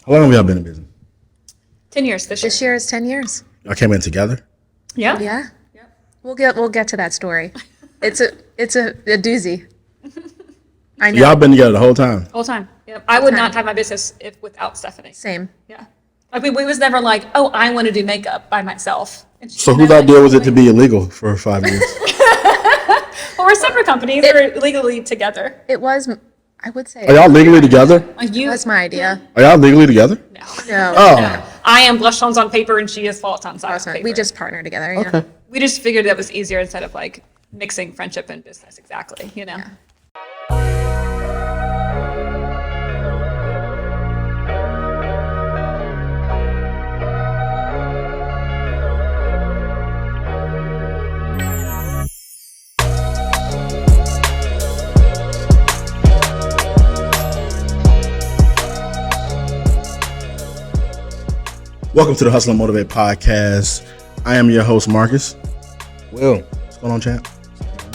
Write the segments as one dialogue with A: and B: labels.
A: How long have y'all been in business?
B: 10 years this year.
C: This year is 10 years.
A: Y'all came in together?
B: Yeah.
C: Yeah. We'll get to that story. It's a doozy. I know.
A: Y'all been together the whole time?
B: Whole time. Yep. I would not have my business without Stephanie.
C: Same.
B: Yeah. Like we was never like, oh, I want to do makeup by myself.
A: So whose idea was it to be illegal for 5 years?
B: Well, we're separate companies. We're legally together.
C: It was, I would say.
A: Are y'all legally together?
C: It was my idea.
A: Are y'all legally together?
B: No.
C: No.
A: Oh.
B: No. I am BlushTones on paper and she is Flawless on paper.
C: We just partner together. Yeah.
A: Okay.
B: We just figured that was easier instead of like mixing friendship and business. Exactly. You know.
C: Yeah.
A: Welcome to the Hustle and Motivate podcast. I am your host, Marcus.
D: Will.
A: What's going on, champ?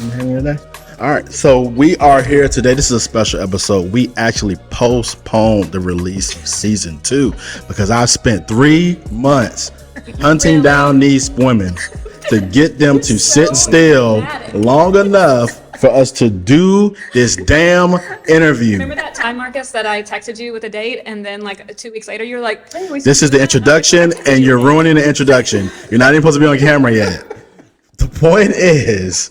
A: You hanging today? All right, so we are here today. This is a special episode. We actually postponed the release of season 2 because I've spent 3 months hunting down these women to get them to sit still long enough for us to do this damn interview.
B: Remember that time, Marcus, that I texted you with a date, and then like 2 weeks later, you were like, hey,
A: This is the introduction, and you're ruining the introduction. You're not even supposed to be on camera yet. The point is,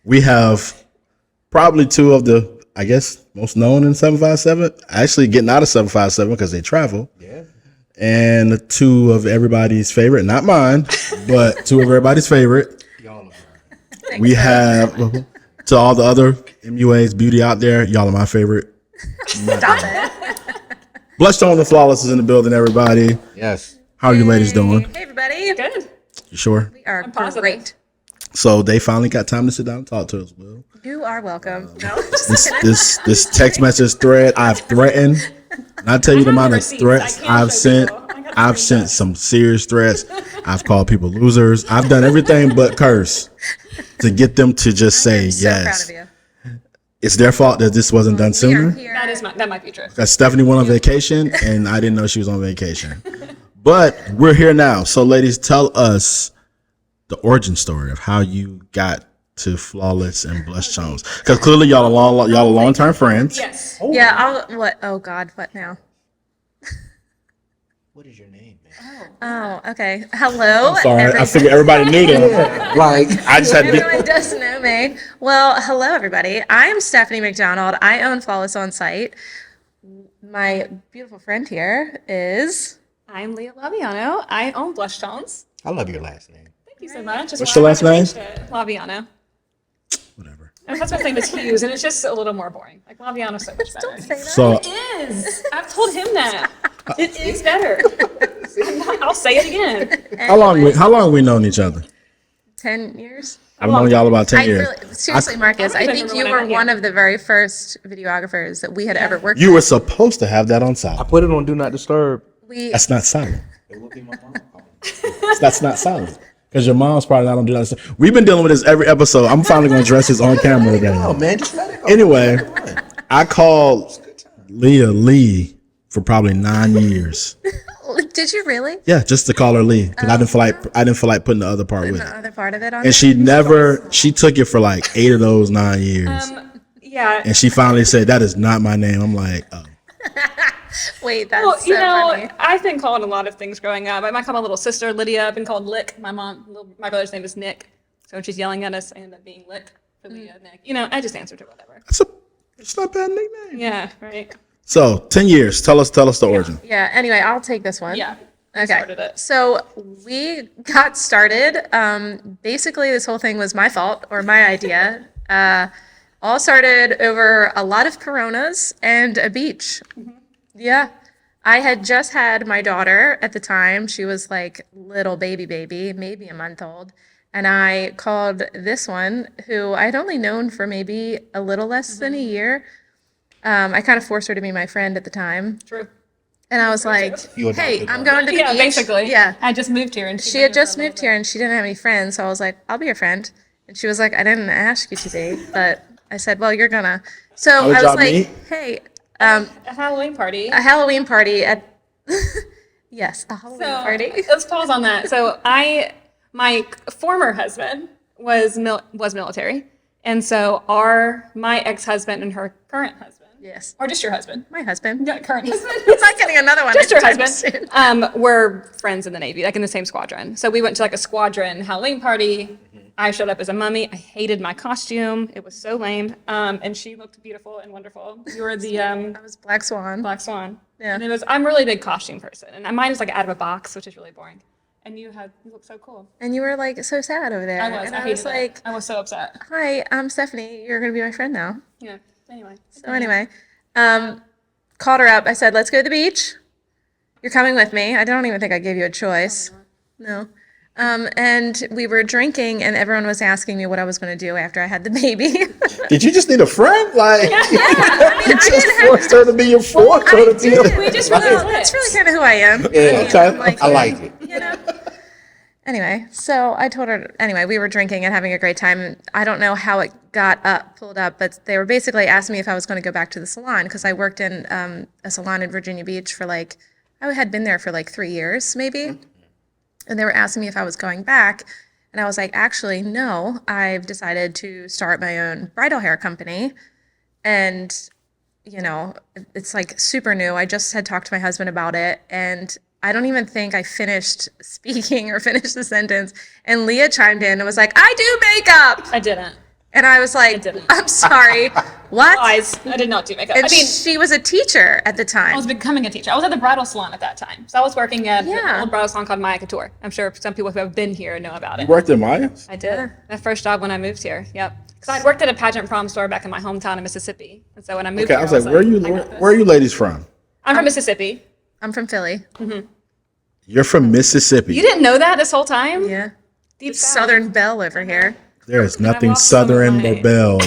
A: we have probably 2 of the, I guess, most known in 757. Actually getting out of 757 because they travel.
D: Yeah.
A: And 2 of everybody's favorite, not mine, but 2 of everybody's favorite.
D: Y'all are.
A: We have, to all the other MUA's beauty out there, y'all are my favorite.
C: Stop it.
A: BlushTones and Flawless is in the building, everybody.
D: Yes.
A: How are you ladies doing?
C: Hey, everybody.
B: good.
A: You sure?
C: We are
B: positive.
C: great.
A: So they finally got time to sit down and talk to us, Will.
C: You are welcome.
A: This text message thread I've threatened. And I tell you the amount of
B: receipts.
A: threats
B: I can't
A: I've
B: show
A: sent.
B: people. I gotta
A: I've
B: screenshot.
A: sent some serious threats. I've called people losers. I've done everything but curse to get them to just say
C: I'm so
A: yes.
C: proud of you.
A: It's their fault that this wasn't done
C: We are
A: sooner.
C: here.
B: That might be true.
A: Because Stephanie went on vacation and I didn't know she was on vacation. But we're here now. So ladies, tell us the origin story of how you got to Flawless and BlushTones. Because clearly y'all are long-term friends.
B: Yes.
C: Yeah, what? Oh, God, what now?
D: What is your name, man?
C: Oh, okay. Hello.
A: Sorry, I figured everybody knew them.
D: Like,
A: I just had to get...
C: Everyone does know me. Well, hello, everybody. I'm Stephanie McDonald. I own Flawless on Site. My beautiful friend here is...
B: I'm Leah Laviano. I own BlushTones.
D: I love your last name.
B: Thank you so much.
A: What's your last name?
B: Laviano.
A: Whatever.
B: My husband's name is Hughes, and it's just a little more boring. Like Laviano's so much better.
C: Don't say that.
A: So
B: It is. I've told him that. It is better. I'll say it again.
A: how long we known each other?
C: 10 years?
A: I've known y'all about 10 years.
C: Seriously, Marcus,
B: I
C: I
B: don't
C: think
B: remember
C: you
B: when I
C: were
B: met you.
C: one of the very first videographers that we had ever worked
A: You
C: with.
A: were supposed to have that on
D: I
A: silent.
D: put it on Do Not Disturb.
A: That's not silent. That's not silent. Because your mom's probably not on Do Not Disturb. We've been dealing with this every episode. I'm finally going to address this on camera today.
D: Oh, man, just let it go.
A: Anyway, I called Leah Lee for probably 9 years.
C: Did you really?
A: Yeah, just to call her Lee. Because I didn't feel like putting the other part with
C: The
A: it.
C: other part of it on
A: And she took it for like 8 of those 9 years.
B: Yeah.
A: And she finally said, that is not my name. I'm like, oh.
C: Wait, that's
B: Well,
C: so funny.
B: I've been called a lot of things growing up. I might call my little sister Lydia. I've been called Lick. My brother's name is Nick. So when she's yelling at us, I end up being Lick for Leah, Nick. I just answer to whatever.
A: It's not a bad nickname.
B: Yeah, right.
A: So 10 years. Tell us the origin.
C: Yeah, anyway, I'll take this one.
B: Yeah.
C: Okay.
B: Started it.
C: So we got started. Basically, this whole thing was my fault or my idea. All started over a lot of Coronas and a beach. Yeah. I had just had my daughter at the time. She was like little baby, maybe a month old. And I called this one, who I'd only known for maybe a little less than a year. I kind of forced her to be my friend at the time.
B: True.
C: And I was like,
D: You adopted
C: hey, I'm
D: her.
C: going to the
B: Yeah,
C: beach.
B: basically.
C: Yeah.
B: I just moved here, and
C: She had just moved here and she didn't have any friends. So I was like, I'll be your friend. And she was like, I didn't ask you to be, but I said, well, you're gonna. So
A: How did
C: I was
A: y'all
C: like,
A: meet?
C: hey,
B: A Halloween party.
C: A Halloween party at yes, a Halloween
B: So
C: party.
B: let's pause on that. So my former husband was military, and so my ex-husband and her current husband,
C: Yes,
B: or just your husband,
C: my husband.
B: not current husband,
C: He's not getting another one.
B: just your
C: anytime
B: husband,
C: soon.
B: were friends in the Navy, like in the same squadron. So we went to like a squadron Halloween party. I showed up as a mummy. I hated my costume. It was so lame. And she looked beautiful and wonderful. You were the
C: I was Black Swan.
B: Black Swan.
C: Yeah.
B: And I'm really a big costume person. And mine was like out of a box, which is really boring. And you look so cool.
C: And you were like so sad over there.
B: I was.
C: And
B: I
C: I
B: hated
C: was
B: it.
C: like,
B: I was so upset.
C: "Hi, I'm Stephanie. You're gonna be my friend now."
B: Yeah. Anyway.
C: So anyway, called her up. I said, "Let's go to the beach. You're coming with me." I don't even think I gave you a choice. No. And we were drinking, and everyone was asking me what I was going to do after I had the baby.
A: Did you just need a friend? Like, you
C: I
A: just
C: didn't have-
A: forced her to be your friend.
C: I did.
B: We just really
C: Well,
B: clicked.
C: that's really kind of who I am.
D: Yeah,
A: okay.
D: I like it.
C: You know. Anyway, so I told her. Anyway, we were drinking and having a great time. I don't know how it pulled up, but they were basically asking me if I was going to go back to the salon because I worked in a salon in Virginia Beach for I had been there for 3 years maybe. And they were asking me if I was going back. And I was like, actually, no, I've decided to start my own bridal hair company. And, it's super new. I just had talked to my husband about it. And I don't even think I finished speaking or finished the sentence. And Leah chimed in and was like, I do makeup.
B: I didn't.
C: And I was like,
B: didn't.
C: I'm sorry. What?
B: Lies. I did not do makeup.
C: And
B: I mean,
C: she was a teacher at the
B: I
C: time.
B: was becoming a teacher. I was at the bridal salon at that time. So I was working at
C: Yeah.
B: an old bridal salon called Maya Couture. I'm sure some people who have been here know about it.
A: You worked at Maya's?
B: I did. My first job when I moved here. Yep. Because I'd worked at a pageant prom store back in my hometown in Mississippi. And so when I moved
A: Okay,
B: here,
A: I was like,
B: I
A: where are you ladies from?
B: I'm from Mississippi.
C: I'm from Philly.
A: You're from Mississippi.
B: You didn't know that this whole time?
C: Yeah.
B: Deep South.
C: Southern Belle over here.
A: There is nothing
B: walked some of
A: southern
B: my-
A: but Bell.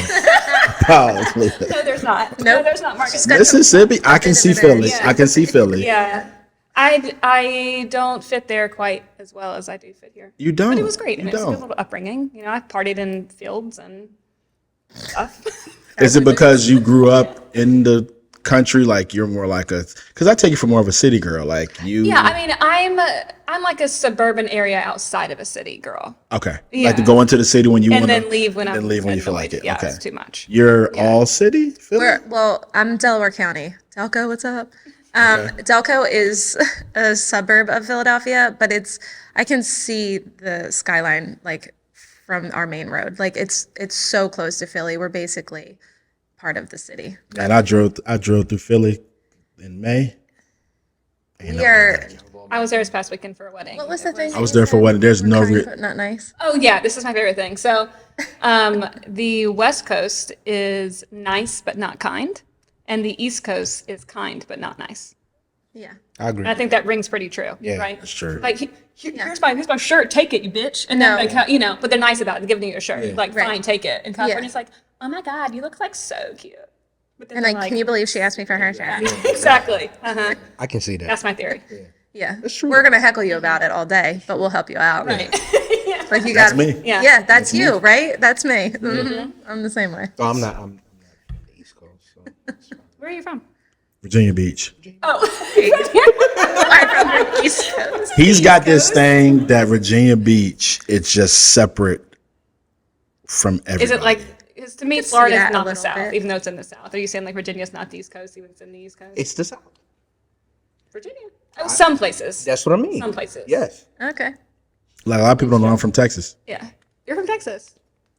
A: Probably.
B: No, there's not.
C: Nope.
B: No, there's not, Marcus.
A: Mississippi, I can see Philly.
B: Yeah.
A: I can see Philly.
B: Yeah. I don't fit there quite as well as I do fit here.
A: You don't.
B: But it was great.
A: You
B: And it's a
A: don't.
B: good little upbringing. I partied in fields and stuff.
A: Is it because you grew up in the country? Like you're more like because I take you for more of a city girl. Like you.
B: Yeah, I mean, I'm like a suburban area outside of a city girl.
A: Okay.
B: Yeah.
A: Like to go into the city when you want
B: And
A: to.
B: then leave when I'm
A: then leave when you feel like
B: annoyed.
A: it.
B: Yeah,
A: Okay.
B: it's too much.
A: You're all city? Philly?
C: I'm Delaware County. Delco, what's up? Delco is a suburb of Philadelphia, but I can see the skyline from our main road. It's so close to Philly. We're basically part of the city.
A: And I drove through Philly in May.
B: I was there this past weekend for a wedding.
C: What was the thing?
A: I was there for wedding. There's no
C: But not nice.
B: Oh yeah, this is my favorite thing. So, the West Coast is nice but not kind, and the East Coast is kind but not nice.
C: Yeah.
D: I agree.
B: And I think that rings pretty true.
D: Yeah,
B: right.
A: that's true.
B: Like here's my shirt. Take it, you bitch. And
C: No.
B: then but they're nice about it, giving you a shirt.
D: Yeah.
B: Like
C: Right.
B: fine, take it. And California,
C: Yeah.
B: it's like, oh my god, you look so cute. But then
C: And
B: they're
C: can you believe she asked me for her shirt?
B: exactly. Uh-huh.
D: I can see that.
B: That's my theory.
C: Yeah.
A: That's true.
C: We're gonna heckle you about it all day, but we'll help you out.
B: Right. yeah.
C: Like you
A: That's
C: got
A: me.
B: Yeah.
C: Yeah, that's you, right? That's me. I'm the same way.
D: Oh, I'm not from the East Coast. So.
B: Where are you from?
A: Virginia Beach.
B: Oh.
C: I'm from the East Coast.
A: He's got this thing that Virginia Beach, it's just separate from everybody.
B: Is it like? Because to me,
C: see
B: Florida
C: that
B: is
C: a
B: not the
C: little
B: South,
C: bit.
B: even though it's in the South. Are you saying like Virginia's not the East Coast, even though it's in the East Coast?
D: It's the South.
B: Virginia. Oh, some places.
D: That's what I mean.
B: Some places.
D: Yes.
C: Okay.
A: Like a lot of people don't know I'm from Texas.
B: Yeah. You're from Texas.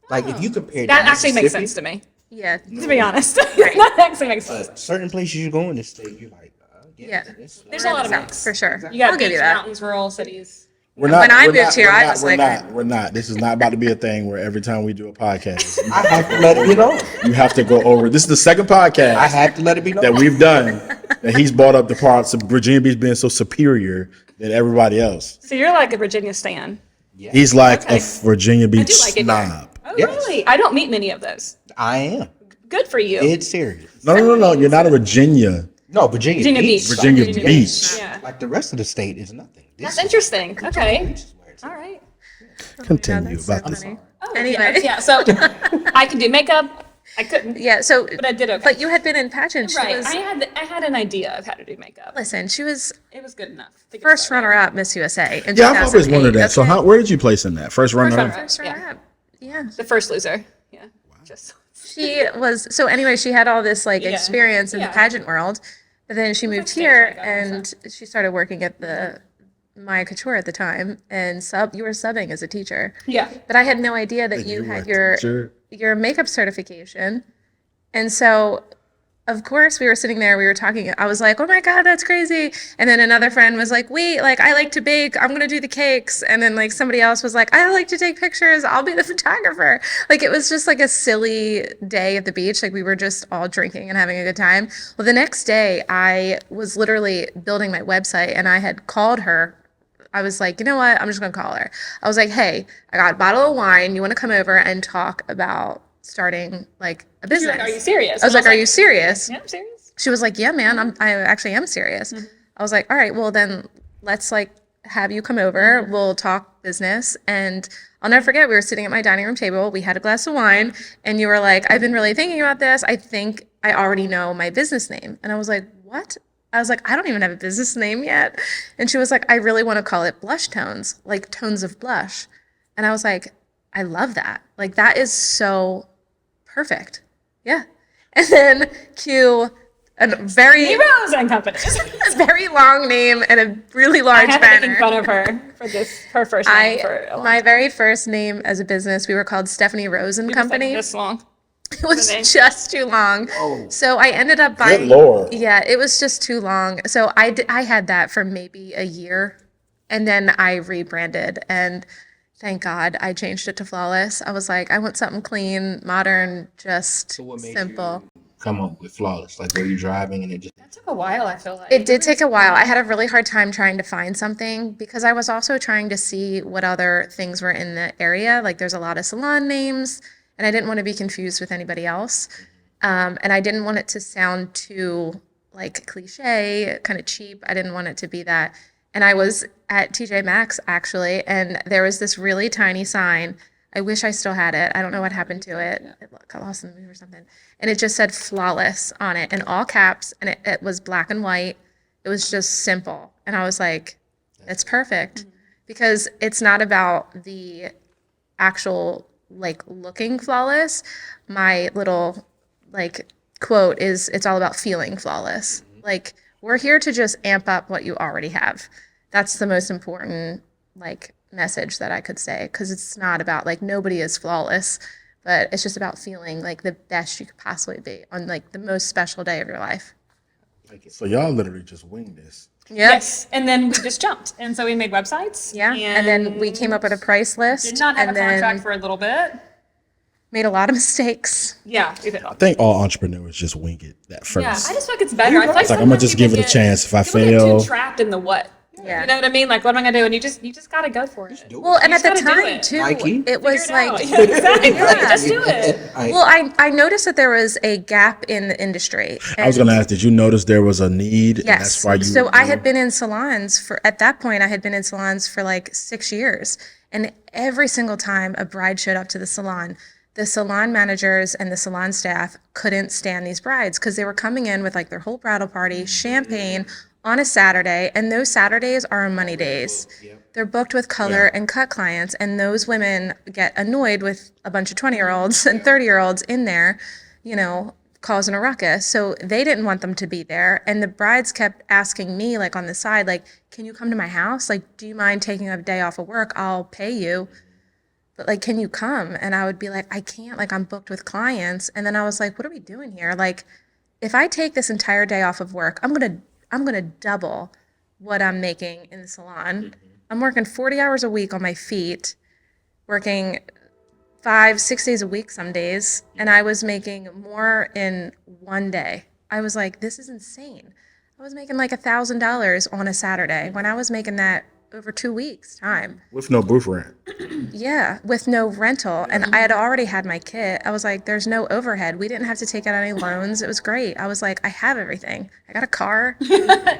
D: Like if you compare
B: That actually makes
D: Mississippi,
B: sense to me.
C: Yeah.
B: To be honest, that actually makes sense.
D: certain places you go in the state, you're like,
C: Yeah.
B: There's a lot of mix.
C: For sure.
B: You got
C: I'll give
B: beach,
C: you that.
B: mountains, rural cities.
A: We're not.
C: When I
A: we're
C: moved
A: not-
C: here,
A: we're
C: I
A: not-
C: was
A: we're
C: like-
A: not. We're not. This is not about to be a thing where every time we do a podcast,
D: I have to let it be known.
A: you have to go over. This is the second podcast
D: I have to let it be known.
A: that we've done that he's brought up the parts of Virginia Beach being so superior than everybody else.
B: So you're like a Virginia stan.
A: He's like
B: Okay.
A: a Virginia Beach
B: like it here.
A: snob.
B: Oh,
D: Yes.
B: really? I don't meet many of those.
D: I am.
B: Good for you.
D: It's serious.
A: No. You're not a Virginia.
D: No, Virginia,
B: Virginia Beach.
A: Virginia Beach.
B: Yeah.
D: Like the rest of the state is nothing.
B: That's interesting. Okay.
D: Beach is where it's
B: All right.
A: Continue
C: That's so
A: about this.
C: funny.
B: Oh,
C: Anyway.
B: yeah. So I can do makeup. I couldn't.
C: Yeah, so
B: But I did okay.
C: But you had been in pageant. She
B: Right.
C: was,
B: I had an idea of how to do makeup.
C: listen, she was
B: It was good enough. To get
C: first
B: started.
C: runner-up Miss USA in
A: Yeah, I've always wondered
C: 2008,
A: that. So
C: okay?
A: where did you place in that? First runner up?
B: runner-up.
C: First
B: Yeah.
C: runner-up. Yeah.
B: The first loser. Yeah. Just.
C: She was, so anyway, she had all this like
B: Yeah.
C: experience in the
B: Yeah.
C: pageant world, but then she moved
B: stage
C: here
B: makeup,
C: and she started working at the Maya Couture at the time, and you were subbing as a teacher.
B: Yeah.
C: But I had no idea that you
A: you were
C: had
A: a teacher?
C: your makeup certification. And so, of course, we were sitting there, we were talking. I was like, oh my God, that's crazy. And then another friend was like, wait, like, I like to bake. I'm going to do the cakes. And then, like, somebody else was like, I like to take pictures. I'll be the photographer. Like, it was just like a silly day at the beach. Like, we were just all drinking and having a good time. Well, the next day, I was literally building my website and I had called her. I was like, you know what? I'm just going to call her. I was like, hey, I got a bottle of wine. You want to come over and talk about starting like a business?
B: Like, are you serious?
C: I was like, are you serious?
B: Yeah, I'm serious.
C: She was like, yeah, man, I actually am serious. I was like, all right, well then let's like have you come over. We'll talk business. And I'll never forget, we were sitting at my dining room table. We had a glass of wine and you were like, I've been really thinking about this. I think I already know my business name. And I was like, what? I was like, I don't even have a business name yet. And she was like, I really want to call it BlushTones, like tones of blush. And I was like, I love that. Like that is so perfect. Yeah. And then cue a very
B: Heroes and Company.
C: a very long name and a really
B: I
C: large
B: had been making
C: banner.
B: fun of her for her first name for a long
C: My
B: time.
C: very first name as a business, we were called Stephanie Rose and
B: It was, like,
C: Company.
B: this long.
C: It was
B: name.
C: just too long.
A: Oh.
C: So I ended up buying.
A: Lord.
C: Yeah, it was just too long. So I had that for maybe a year, and then I rebranded, and thank God I changed it to Flawless. I was like, I want something clean, modern, just
D: So what made
C: simple.
D: you come up with Flawless? Like, were you driving and it just...
B: That took a while, I feel like.
C: It did take a while. I had a really hard time trying to find something because I was also trying to see what other things were in the area. Like there's a lot of salon names, and I didn't want to be confused with anybody else. And I didn't want it to sound too like cliche, kind of cheap. I didn't want it to be that. And I was at TJ Maxx actually, and there was this really tiny sign. I wish I still had it. I don't know what happened to it. It got lost in the move or something. And it just said Flawless on it in all caps, and it was black and white. It was just simple. And I was like, it's perfect because it's not about the actual like looking flawless. My little like quote is it's all about feeling flawless. Like we're here to just amp up what you already have. That's the most important like message that I could say, because it's not about like nobody is flawless, but it's just about feeling like the best you could possibly be on like the most special day of your life.
A: So y'all literally just winged this.
C: Yep.
B: Yes, and then we just jumped, and so we made websites.
C: Yeah, and then we came up with a price list.
B: Did not have
C: and
B: a contract
C: then
B: for a little bit.
C: made a lot of mistakes.
B: Yeah, we did all.
A: I think all entrepreneurs just wing it that first.
B: Yeah, I just feel like it's better. I feel like
A: It's like, I'm gonna
B: sometimes
A: just give
B: people
A: it a chance. If I
B: people get
A: fail,
B: too trapped in the what.
C: Yeah.
B: You know what I mean? Like, what am I gonna do? And you just gotta go for it.
C: Well, and
B: You
C: at the
B: just gotta do
C: time
B: it.
C: too,
D: Nike?
C: it was
B: Figure it out.
C: like
B: Yeah, exactly.
C: Yeah.
B: Just do it.
C: well, I noticed that there was a gap in the industry.
A: I was gonna ask, did you notice there was a need? And
C: Yes.
A: that's why you.
C: So I had been in salons at that point, I had been in salons for like 6 years. And every single time a bride showed up to the salon managers and the salon staff couldn't stand these brides because they were coming in with like their whole bridal party, champagne on a Saturday. And those Saturdays are money days. They're booked with color and cut clients. And those women get annoyed with a bunch of 20-year-olds and 30-year-olds in there, you know, causing a ruckus. So they didn't want them to be there. And the brides kept asking me, like on the side, like, can you come to my house? Like, do you mind taking a day off of work? I'll pay you. But like, can you come? And I would be like, I can't, like, I'm booked with clients. And then I was like, what are we doing here? Like, if I take this entire day off of work, I'm gonna double what I'm making in the salon. I'm working 40 hours a week on my feet, working 5-6 days a week some days, and I was making more in one day. I was like, this is insane. I was making like $1,000 on a Saturday when I was making that over 2 weeks time.
A: with no booth rent.
C: Yeah, with no rental. And I had already had my kit. I was like, there's no overhead. We didn't have to take out any loans. It was great. I was like, I have everything. I got a car.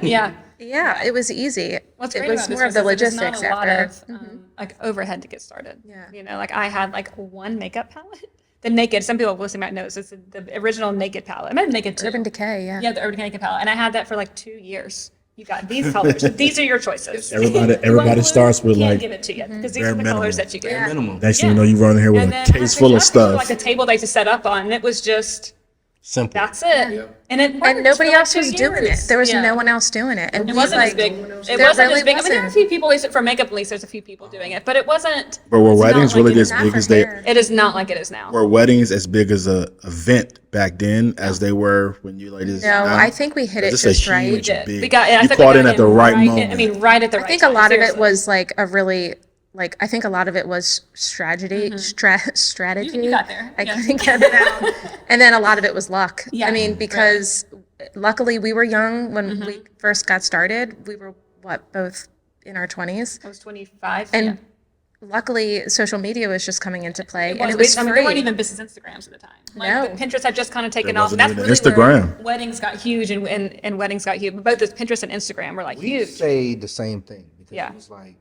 B: Yeah.
C: Yeah, it was easy.
B: What's
C: It
B: great
C: was
B: about this
C: more of the
B: is there's not
C: logistics
B: a lot
C: after.
B: of like overhead to get started.
C: Yeah.
B: You know, like I had like one makeup palette the Naked. Some people listening might know this. It's the original Naked palette. I might have Naked too.
C: Urban Decay, yeah.
B: Yeah, the Urban Naked palette, and I had that for like 2 years. You got these colors. These are your choices.
A: Everybody starts with
B: Can't
A: like
B: give it to you because these
A: bare
B: are the
A: minimum.
B: colors that you get.
D: Minimum.
A: next thing you know, you run in here with
B: And
A: a
B: then
A: case full of stuff.
B: like a table they to set up on, and it was just
D: Simple.
B: that's it. And it worked
C: And nobody
B: for like
C: else was
B: 2
C: doing it.
B: years.
C: There was
B: Yeah.
C: no one else doing it. And
B: It
C: we,
B: wasn't
C: like,
B: as big. It wasn't
C: there
B: as
C: really
B: big. I mean, there were a
C: wasn't.
B: few people, at least for makeup, at least there's a few people doing it, but it wasn't.
A: But were
B: it's not
A: weddings
B: like
A: really
B: it
A: as
B: is
A: big
C: for
A: as they
C: hair.
B: It is not like it is now.
A: were weddings as big as a event back then as they were when you ladies?
C: No, I think we hit it
A: It's a
C: just right.
A: huge,
B: Yeah,
A: big.
B: we got. Yeah, I
A: You
B: think we
A: caught
B: got
A: in at the right moment.
B: I mean, right at the right.
C: I think a
B: time,
C: lot of it
B: seriously.
C: was like a really like I think a lot of it was strategy. Strategy.
B: You got there,
C: I
B: yeah.
C: couldn't get it out. And then a lot of it was luck.
B: Yeah.
C: I mean, because luckily we were young when we first got started. We were both in our 20s.
B: I was 25.
C: And
B: yeah.
C: luckily social media was just coming into play and it
B: We-
C: was
B: I mean,
C: free.
B: there weren't even business Instagrams at the time. Like,
C: No.
B: Pinterest had just kind of taken
A: There
B: off.
A: wasn't
B: That's
A: even
B: really
A: Instagram.
B: where weddings got huge and weddings got huge. But both the Pinterest and Instagram were like
D: We
B: huge.
D: say the same thing because
B: Yeah.
D: it was like,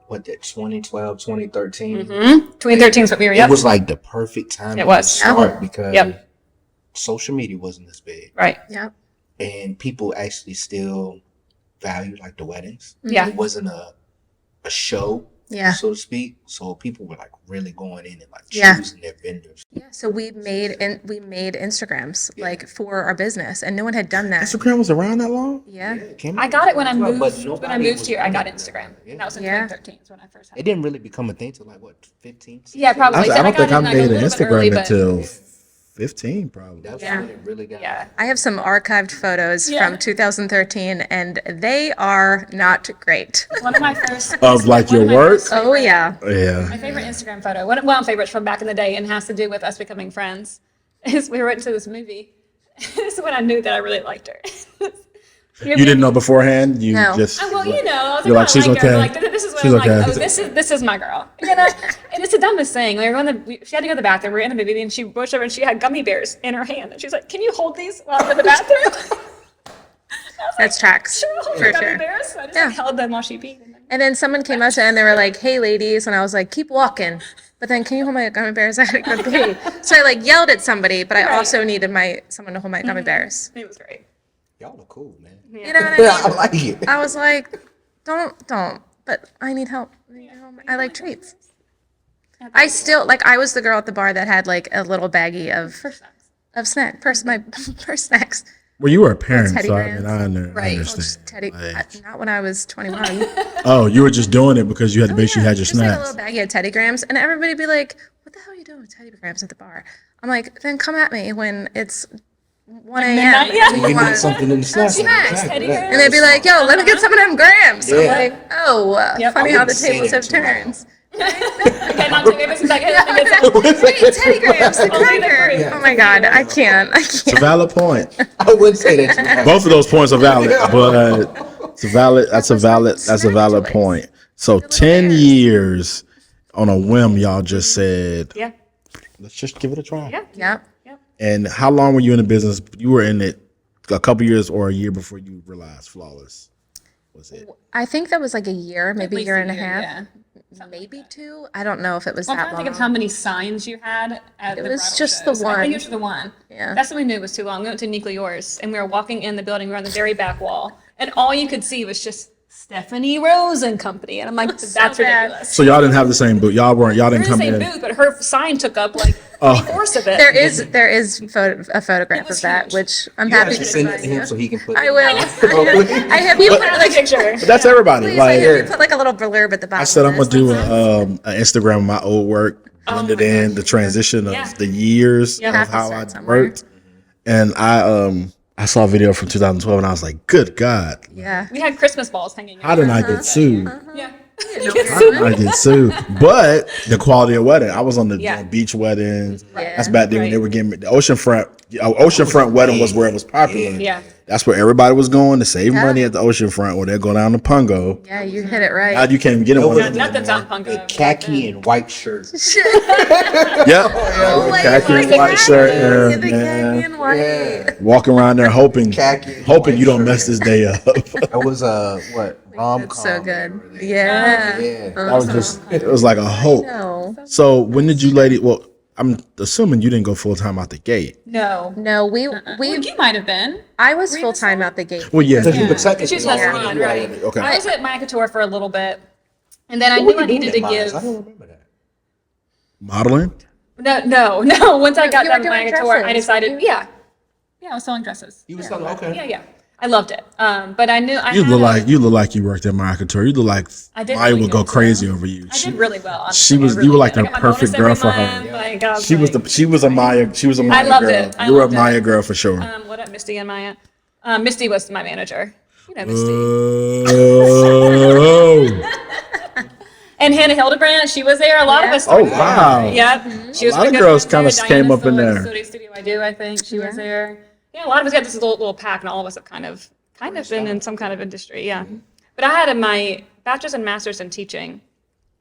D: what, that 2012, 2013?
B: 2013 is what we were.
D: It
B: Yep.
D: was like the perfect time
B: It was.
D: to start because
B: Yep.
D: social media wasn't as big
B: Right.
C: Yep.
D: and people actually still value like the weddings.
B: Yeah.
D: It wasn't a show,
C: Yeah.
D: so to speak. So people were like really going in and like
C: Yeah.
D: choosing their vendors.
C: Yeah, so we made Instagrams like for our business, and no one had done that.
A: Instagram was around that long?
C: Yeah,
D: It came
B: I
D: out
B: got it when I
D: as well,
B: moved.
D: but
B: When I
D: nobody
B: moved
D: was
B: here, I
D: on
B: got
D: it.
B: Instagram.
D: Yeah.
B: And that was in
C: Yeah.
B: 2013 is when I first had
D: It
B: it.
D: didn't really become a thing till like what, 15?
B: Yeah, probably.
A: I
B: So
A: don't think I
B: got it, like, a
A: made an
B: little bit early,
A: Instagram
B: but-
A: until 15, probably.
D: That's
C: Yeah.
D: when it really got.
B: Yeah.
C: I have some archived photos
B: Yeah.
C: from 2013, and they are not great.
B: One of my first.
A: Of, like,
B: one
A: your
B: of my
A: work?
B: first
C: Oh
B: favorite-
C: yeah,
A: Yeah.
B: My favorite Instagram photo, one of favorites from back in the day, and has to do with us becoming friends, is we went to this movie. This is when I knew that I really liked her.
A: You didn't know beforehand? You
C: No.
A: just.
B: Well, you know, I was
A: You're like,
B: I
A: she's
B: like her.
A: okay.
B: Like, this is what
A: She's
B: I'm like.
A: okay.
B: Oh, this is my girl. You know, and it's the dumbest thing. Like, she had to go to the bathroom. We were in the movie, and she pushed over, and she had gummy bears in her hand, and she's like, "Can you hold these while I'm in the bathroom?"
C: that's tracks
B: Sure, I'll hold
C: for
B: the gummy
C: sure.
B: bears. So I just
C: Yeah.
B: like, held them while she peed.
C: And then someone came up to her and they were like, "Hey, ladies," and I was like, "Keep walking." But then, can you hold my gummy bears? I gotta go pee. So I like yelled at somebody, but I
B: Right.
C: also needed someone to hold my gummy bears.
B: It was great.
D: Y'all are cool, man.
C: You know what I mean?
D: Yeah, I like it.
C: I was like, don't, but I need help. I like treats. I still, like, I was the girl at the bar that had, like, a little baggie of my purse snacks.
A: Well, you were a parent,
C: Teddy
A: so
C: grams.
A: I
B: Right.
A: understand.
C: Teddy,
A: Like,
C: not when I was 21.
A: oh, you were just doing it because you had to make sure you had your
C: Just like a
A: snacks.
C: little baggie of Teddy Grahams, and everybody be like, "What the hell are you doing with Teddy Grahams at the bar?" I'm like, "Then come at me when it's 1 a.m.
B: midnight, yeah.
C: and
D: You
C: you want-"
D: need something in the snack.
C: snacks,
B: Teddy Grahams.
C: And they'd be like, "Yo, let me get some of them grams." I'm
D: Yeah.
C: like, "Oh,
B: Yep.
C: funny
D: I
C: how the
D: wouldn't say
C: tables
D: that
C: have
D: too loud.
C: turned."
B: Okay, not too famous. Like, hey, let me get some.
C: Hey, Teddy Grahams, the
B: Only the
C: cracker.
B: three.
C: Oh my God, I can't.
A: It's a valid point.
D: I wouldn't say that. Too
A: Both of those points are valid, but it's a valid. That's a valid
C: choice.
A: point. So 10 years on a whim, y'all just said,
B: Yeah.
A: let's just give it a try.
B: Yeah.
C: Yep.
A: And how long were you in the business? You were in it a couple years or a year before you realized Flawless was it.
C: I think that was like a year, maybe a year and a half,
B: Yeah.
C: maybe two. I don't know if it was
B: Well, I'm
C: that
B: trying to
C: long.
B: think of how many signs you had at the
C: was
B: bridal
C: just the
B: shows. I think
C: one.
B: it was the one.
C: Yeah.
B: That's when we knew it was too long. We went to Uniquely Yours, and we were walking in the building. We were on the very back wall, and all you could see was just Stephanie Rose and Company. And I'm like, that's
C: bad.
B: ridiculous.
A: So y'all didn't have the same booth. Y'all didn't
B: We're in the
A: come
B: same
A: in.
B: booth, but her sign took up like
A: Oh.
B: 3/4 of it.
C: There is a photograph
B: was
C: of that,
B: huge.
C: which I'm
D: You have
C: happy
D: to
C: to
D: send it
C: provide
D: to him
C: you.
D: so he can put
C: I
D: it.
C: will. I have you
B: Put
C: put
B: it in
C: like
B: the picture.
A: But that's everybody.
C: please, like,
A: Like
C: you put like a little blurb at the bottom.
A: I said, I'm
C: of
A: gonna
C: this.
A: do an Instagram of my old work, blended in the transition of
B: Yeah.
A: the years
B: Yeah.
A: of
C: Have to
A: how
C: start
A: I
C: somewhere.
A: worked, and I saw a video from 2012, and I was like, good God,
C: Yeah.
B: We had Christmas balls hanging.
A: how did I get sued?
B: Yeah.
A: I get sued. But the quality of wedding, I was on the
B: Yeah.
A: beach weddings.
C: Yeah.
A: That's back then when they
B: Right.
A: were getting the oceanfront wedding was where it was popular.
B: Yeah.
A: That's where everybody was going to save money at the oceanfront, where they go down to Pungo.
C: Yeah, you hit it
A: Now
C: right.
A: you can't even get in one.
B: Not that's on Punko.
D: Khaki and white shirt.
A: Yep. Khaki and white shirt.
C: Get the khaki and white.
D: Yeah.
A: Walking around there hoping
D: Khaki and
A: hoping
D: white
A: you don't
D: shirt.
A: mess this day up.
D: That was what rom
C: That's so good. Yeah.
D: Yeah.
A: That was just, it was like a hope.
C: No.
A: So when did you lady, well, I'm assuming you didn't go full time out the gate.
B: No.
C: No, we
B: You might have been.
C: I was full time out the gate.
A: Well, yeah.
D: Because you
B: Yeah.
D: could technically
B: She's less
D: already
B: fun,
D: do
B: right?
D: already.
A: Okay.
B: I was at my couture for a little bit, and then I
D: What
B: knew
D: were
B: I
D: you doing
B: needed to
D: at Myers?
B: give.
D: I don't remember that.
A: Modeling.
B: No. Once I got
C: you were
B: done with my
C: doing
B: couture, I
C: dresses,
B: decided,
C: weren't you?
B: yeah, I was selling dresses.
D: You was telling okay.
B: Yeah. I loved it. But I knew I
A: You
B: had
A: look
B: a-
A: like you look like you worked at Maya Couture. You look like
B: I did
A: Maya
B: really
A: would go
B: good, too.
A: crazy over you.
B: I did really well.
A: She
B: honestly.
A: was-
B: I
A: you were
B: really
A: like
B: did.
A: the
B: I got my
A: perfect
B: bonus
A: girl
B: every
A: for her.
B: month, like, I was
A: She was
B: like-
A: the she was a Maya
B: loved
A: girl.
B: it. I
A: You were a
B: loved it.
A: Maya girl for sure.
B: What up, Misty and Maya? Misty was my manager. You know Misty.
A: Oh,
B: And Hannah Hildebrandt, she was there. A lot of us.
A: oh
B: started there.
A: wow.
B: Yep. She was
A: A lot
B: pretty
A: of
B: good
A: girls
B: friends
A: kinda
B: there.
A: came
B: Diana
A: up in
B: still
A: there.
B: at Studio I Do, I think she was
C: Yeah.
B: there. Yeah, a lot of us got this little pack, and all of us have kind of been in some kind of industry. Yeah. But I had my bachelor's and master's in teaching,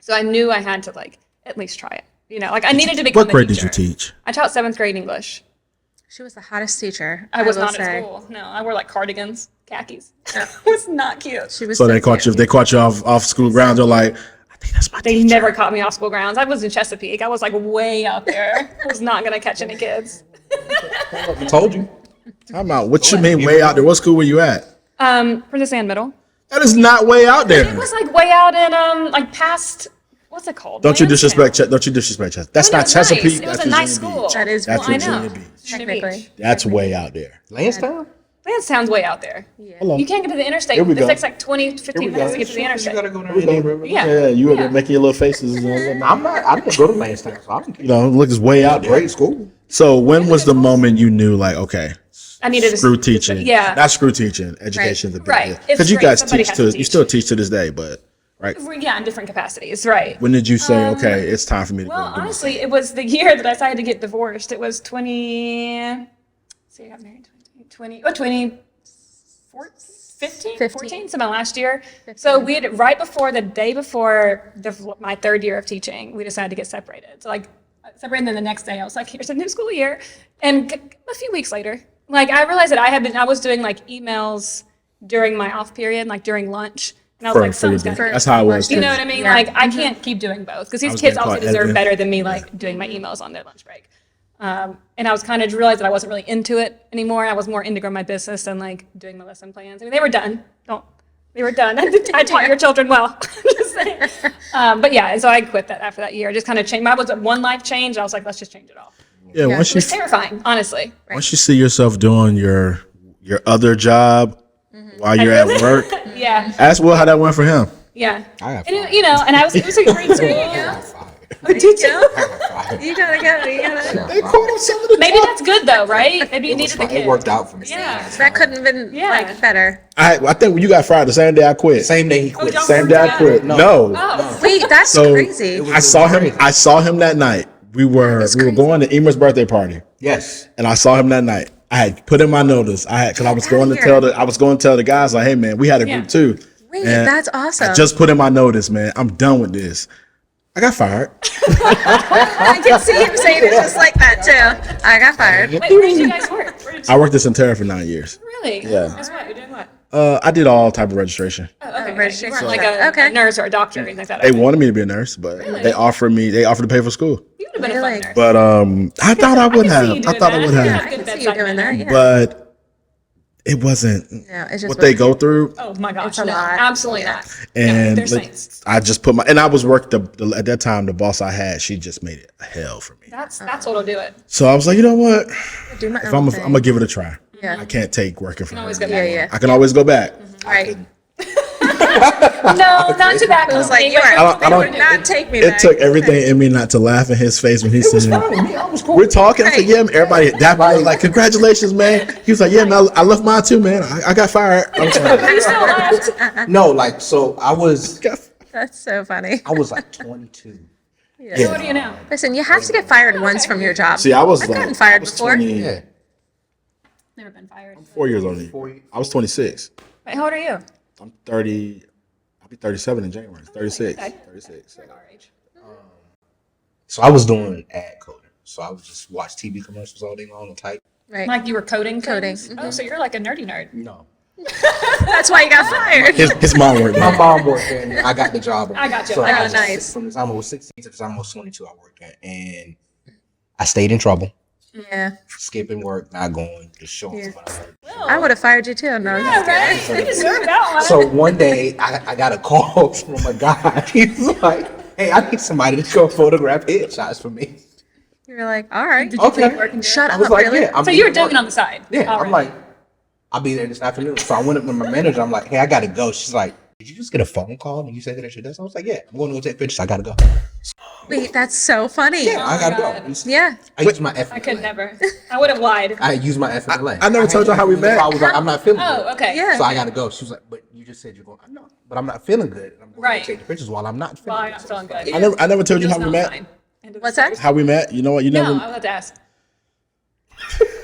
B: so I knew I had to like at least try it. You know, like I needed to become.
A: What
B: a
A: grade did you
B: teacher.
A: teach?
B: I taught 7th grade English.
C: She was the hottest teacher.
B: I was
C: will
B: not
C: say.
B: at school. No, I wore like cardigans, khakis. It was not cute.
C: She was
A: So they caught
C: cute.
A: you. If they caught you off school grounds, they're like, I think that's my
B: They
A: teacher.
B: never caught me off school grounds. I was in Chesapeake. I was like way out there. I was not gonna catch any kids.
D: I told you.
A: I'm out. What you mean way out there? What school were you at?
B: Princess Anne Middle.
A: That is not way out
B: It
A: there.
B: was like way out in like past. What's it called?
A: Don't you
B: Lansdowne.
A: disrespect? Don't you disrespect? That's
B: No,
A: not
B: it was nice.
A: Chesapeake.
B: It was
A: That's
B: a nice
A: Virginia
B: school.
A: Beach.
C: That is
A: That's
B: I
A: Virginia
B: know.
A: Beach.
C: technically.
A: That's way out there.
D: Lansdowne?
B: Lansdowne's way out there.
A: Hold on.
B: You can't get to the interstate.
A: Here we
B: It
A: go.
B: takes like 20, 15 minutes to get to the
D: You
B: interstate.
D: gotta go down Indian River.
B: Yeah.
A: Yeah, you were
B: Yeah.
A: making your little faces.
D: I'm not. I didn't go to Lansdowne. So I'm
A: You know, look, it's way out there.
D: great school.
A: So when was the moment you knew, like, okay,
B: I needed to
A: screw teaching?
B: Yeah.
A: Not screw teaching. Education's a big
B: Right.
A: deal.
B: It's
A: Because you
B: great.
A: guys
B: Somebody
A: teach
B: has
A: to,
B: to
A: you
B: teach.
A: still teach to this day, but right.
B: Yeah, in different capacities, right.
A: When did you say, okay, it's time for me to go?
B: Well,
A: and do my
B: honestly,
A: thing?
B: it was the year that I decided to get divorced. It was 2015, 14, so my last year. So we had, right before, the day before my third year of teaching, we decided to get separated. So like, separated, and then the next day I was like, here's a new school year. And a few weeks later, like I realized that I was doing like emails during my off period, like during lunch. And I was like, something's got to
A: That's how it was.
B: you
A: too.
B: know what I mean?
C: Yeah.
B: Like, I can't keep doing both because these
A: was
B: kids
A: getting
B: obviously
A: caught
B: deserve
A: editing.
B: better than me, like doing my emails on their lunch break. And I was kind of realized that I wasn't really into it anymore. I was more into growing my business and like doing my lesson plans. I mean, they were done. They were done. I taught your children well. Just saying. But yeah, and so I quit that after that year. I just kind of changed. Mine was one life change. I was like, let's just change it all.
A: Yeah,
C: Yeah.
A: once
B: It
A: you
B: was terrifying, honestly.
A: once you see yourself doing your other job while you're at work,
B: Yeah,
A: ask Will how that went for him.
B: yeah.
D: I got
B: And
D: fired.
B: and it was a great school.
D: I got fired.
B: Did you?
D: I got fired.
C: You gotta go. You gotta.
A: They caught him some of the
B: Maybe that's good though, right? Maybe you
D: It was
B: needed the
D: fine.
B: kid.
D: It worked out for me.
B: Yeah.
C: That couldn't have been
B: Yeah.
C: like better.
A: I think when you got fired the same day I quit.
D: Same day he quit.
B: y'all
A: Same
B: worked
A: day I
B: together?
A: quit. No.
B: Oh,
C: Wait, that's
A: So
C: crazy.
A: I saw him. I saw him that night. We were going to Emer's birthday party,
D: Yes.
A: and I saw him that night. I had put in my notice. Because I was going to
C: outta
A: tell the guys like, hey man, we had a
B: Yeah.
A: group too.
C: Wait,
A: And
C: that's awesome.
A: I just put in my notice, man. I'm done with this. I got fired.
C: I can see him saying it just like that too. I got fired.
B: wait, where did you guys work? Where did you,
A: I worked at Centera for 9 years.
B: really?
A: Yeah.
B: That's what you're doing. What?
A: I did all type of registration.
B: Oh, okay. You
C: registration.
B: weren't like a,
C: Okay.
B: a nurse or a doctor or anything like that.
A: They wanted me to be a nurse, but they offered to pay for school.
B: You would have been a
C: Really?
B: fun nurse.
A: But I thought I would
B: can see
A: have.
B: you
A: I
B: doing
A: thought I
B: that.
A: would
B: Yeah.
A: have.
C: I can see you doing that. Yeah.
A: But it wasn't
C: No, it's just
A: what they go through.
B: Oh my gosh,
C: a
B: no,
C: lot.
B: absolutely not.
A: And
B: they're
A: like,
B: saints.
A: I just put and I was worked at that time. The boss I had, she just made it a hell for me.
B: That's what'll do it.
A: So I was like, you know what?
C: do my
A: If
C: own
A: I'm
C: thing.
A: gonna give it a try.
C: Yeah.
A: I can't take working for her.
B: always go
A: anymore.
B: back.
C: Yeah, yeah.
A: I can always go back.
C: Right.
B: No, not to that.
C: It was like you
B: Wait,
C: are.
A: I don't-
C: Would not take me
A: It
C: back.
A: took everything in me not to laugh in his face when he said,
D: I was cool.
A: "We're talking." I said,
C: Right.
A: "Yeah." Everybody, that was like, "Congratulations, man." He was like, "Yeah, man, I left mine too, man. I got fired." I was like,
B: You still left.
D: No, like so I was
C: That's so funny.
D: like 22.
B: So what do you know?
C: Listen, you have to get fired once from your job.
A: See, I was
C: I've
A: like,
C: gotten fired
A: I was
C: before.
A: 20
D: Yeah.
B: Never been fired.
A: 4 years older than you. I was 26.
B: Wait, how old are you?
A: I'm 30. I'll be 37 in January. 36.
B: Okay.
A: 36.
B: Our age.
D: So I was doing ad coding. So I would just watch TV commercials all day long and type.
C: Right.
B: Like you were coding.
C: Coding,
B: things? Oh, so you're like a nerdy nerd.
D: No.
C: That's why you got fired.
A: His mom worked
D: My
A: there.
D: mom worked there and I got the job.
B: I got you.
D: So
B: I got
D: was
C: you. Nice.
D: From the time I was 16 to the time I was 22, I worked there. And I stayed in trouble.
C: Yeah.
D: Skipping work, not going, just showing
C: Yeah.
D: what I heard.
C: I would have fired you too. No,
B: Yeah, right? You deserve that one.
D: So one day, I got a call from a guy. He's like, "Hey, I need somebody to go photograph headshots for me."
C: you were like, all right.
D: Okay.
C: Shut
D: I
C: up,
D: was like,
C: really?
D: "Yeah." I'm
B: So you were
D: doing
B: doing it on the side.
D: Yeah, I'm
B: already.
D: like, I'll be there this afternoon. So I went up to my manager. I'm like, "Hey, I gotta go." She's like, "Did you just get a phone call and you said that at your desk?" I was like, "Yeah, I'm going to go take pictures. I gotta go."
C: Wait, that's so funny.
D: Yeah, I gotta
B: God.
D: go.
C: Yeah.
D: I use my FMLA.
B: I could never. I would have lied.
D: I use my FMLA.
A: I never told you how we met.
D: I was like, I'm not feeling good.
B: Oh, okay.
C: Yeah.
D: So I gotta go. She was like, "But you just said you're going." I know, but I'm not feeling good. I'm going
B: Right.
D: to take the pictures while I'm not feeling
B: Well, I'm
D: good.
B: not feeling good.
A: I never told you how
B: Just
A: we
B: not
A: met.
B: fine. End of
C: What's
B: the
C: that?
B: story.
A: How we met? You know what? You
B: No,
A: never.
B: I was about to ask.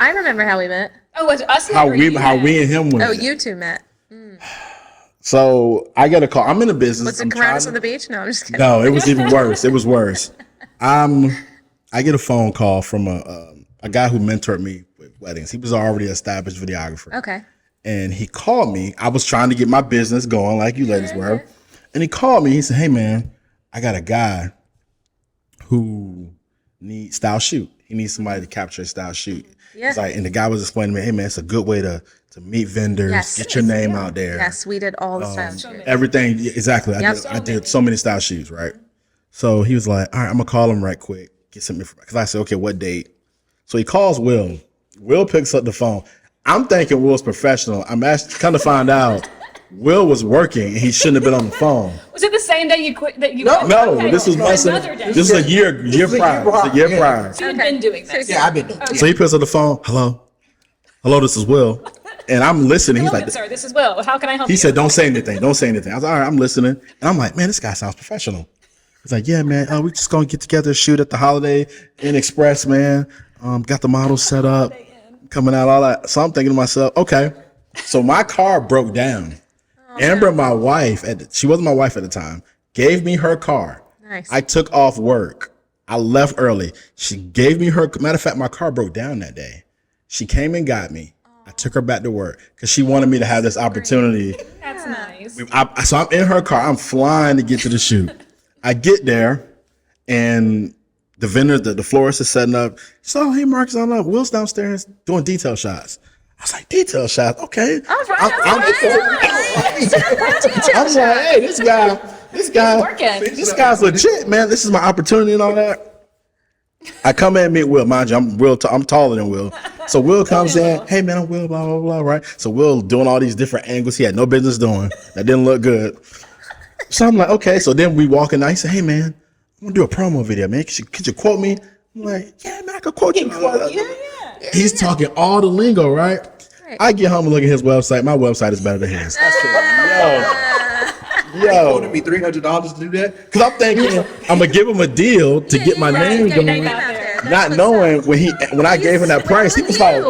C: I remember how we met.
B: Oh, was it us?
A: How
B: or
A: we
B: you
A: how
B: met?
A: we and him went.
C: Oh, you two met.
A: So I get a call. I'm in the business.
C: Was it
A: I'm
C: Coronas
A: trying
C: on the beach? No, I'm just kidding.
A: No, it was even worse. It was worse. I get a phone call from a guy who mentored me with weddings. He was already an established videographer.
C: Okay.
A: And he called me. I was trying to get my business going like you ladies were. And he called me. He said, "Hey, man, I got a guy who needs style shoot. He needs somebody to capture a style shoot."
C: Yeah.
A: He's like, and the guy was explaining to me, "Hey, man, it's a good way to meet vendors,
C: Yes.
A: get your name out there.
C: Yes, we did all the time.
A: Everything." Exactly.
C: Yep.
A: I did so many style shoots, right? So he was like, "All right, I'm going to call him right quick. Get some information." Because I said, "Okay, what date?" So he calls Will. Will picks up the phone. I'm thinking Will's professional. I'm actually kind of find out Will was working and he shouldn't have been on the phone.
B: Was it the same day you quit? That you
D: No,
B: quit?
A: No,
B: Okay.
A: this was months.
B: another day.
A: This is a year prior. This is a year prior.
B: So you've been doing this.
D: Yeah, I've been doing it.
A: So he picks up the phone. Hello, this is Will. And I'm listening. He's
B: Hello,
A: like,
B: good sir. This is Will. How can I help
A: he
B: you?
A: said, "Don't say anything. Don't say anything." I was like, "All right, I'm listening." And I'm like, "Man, this guy sounds professional." He's like, "Yeah, man, we just gonna get together, shoot at the Holiday Inn Express, man. Got the models set up, coming out, all that." So I'm thinking to myself, okay. So my car broke down. Amber, my wife, she wasn't my wife at the time, gave me her car.
C: Nice.
A: I took off work. I left early. She gave me her. Matter of fact, my car broke down that day. She came and got me. I took her back to work because she wanted me to have this opportunity.
B: That's nice.
A: So I'm in her car. I'm flying to get to the shoot. I get there, and the vendor, the florist is setting up. So, "Hey, Marcus, I'm up. Will's downstairs doing detail shots." I was like, "Detail shots? Okay."
C: All right.
A: I'm like, "Hey, this
B: working.
A: guy's legit, man. This is my opportunity and all that." I come in and meet Will. Mind you, I'm taller than Will. So Will comes in. "Hey, man, I'm Will, blah, blah, blah," right? So Will doing all these different angles he had no business doing. That didn't look good. So I'm like, okay. So then we walk in. I said, "Hey, man, I'm going to do a promo video, man. Could you quote me?" I'm like, "Yeah, man, I could quote you." He's talking all the lingo, right? I get home and look at his website. My website is better than his. I said, yo,
D: It'd be $300 to do that.
A: because I'm thinking I'm gonna give him a deal to get my name going, not knowing when I gave him that price, he was like,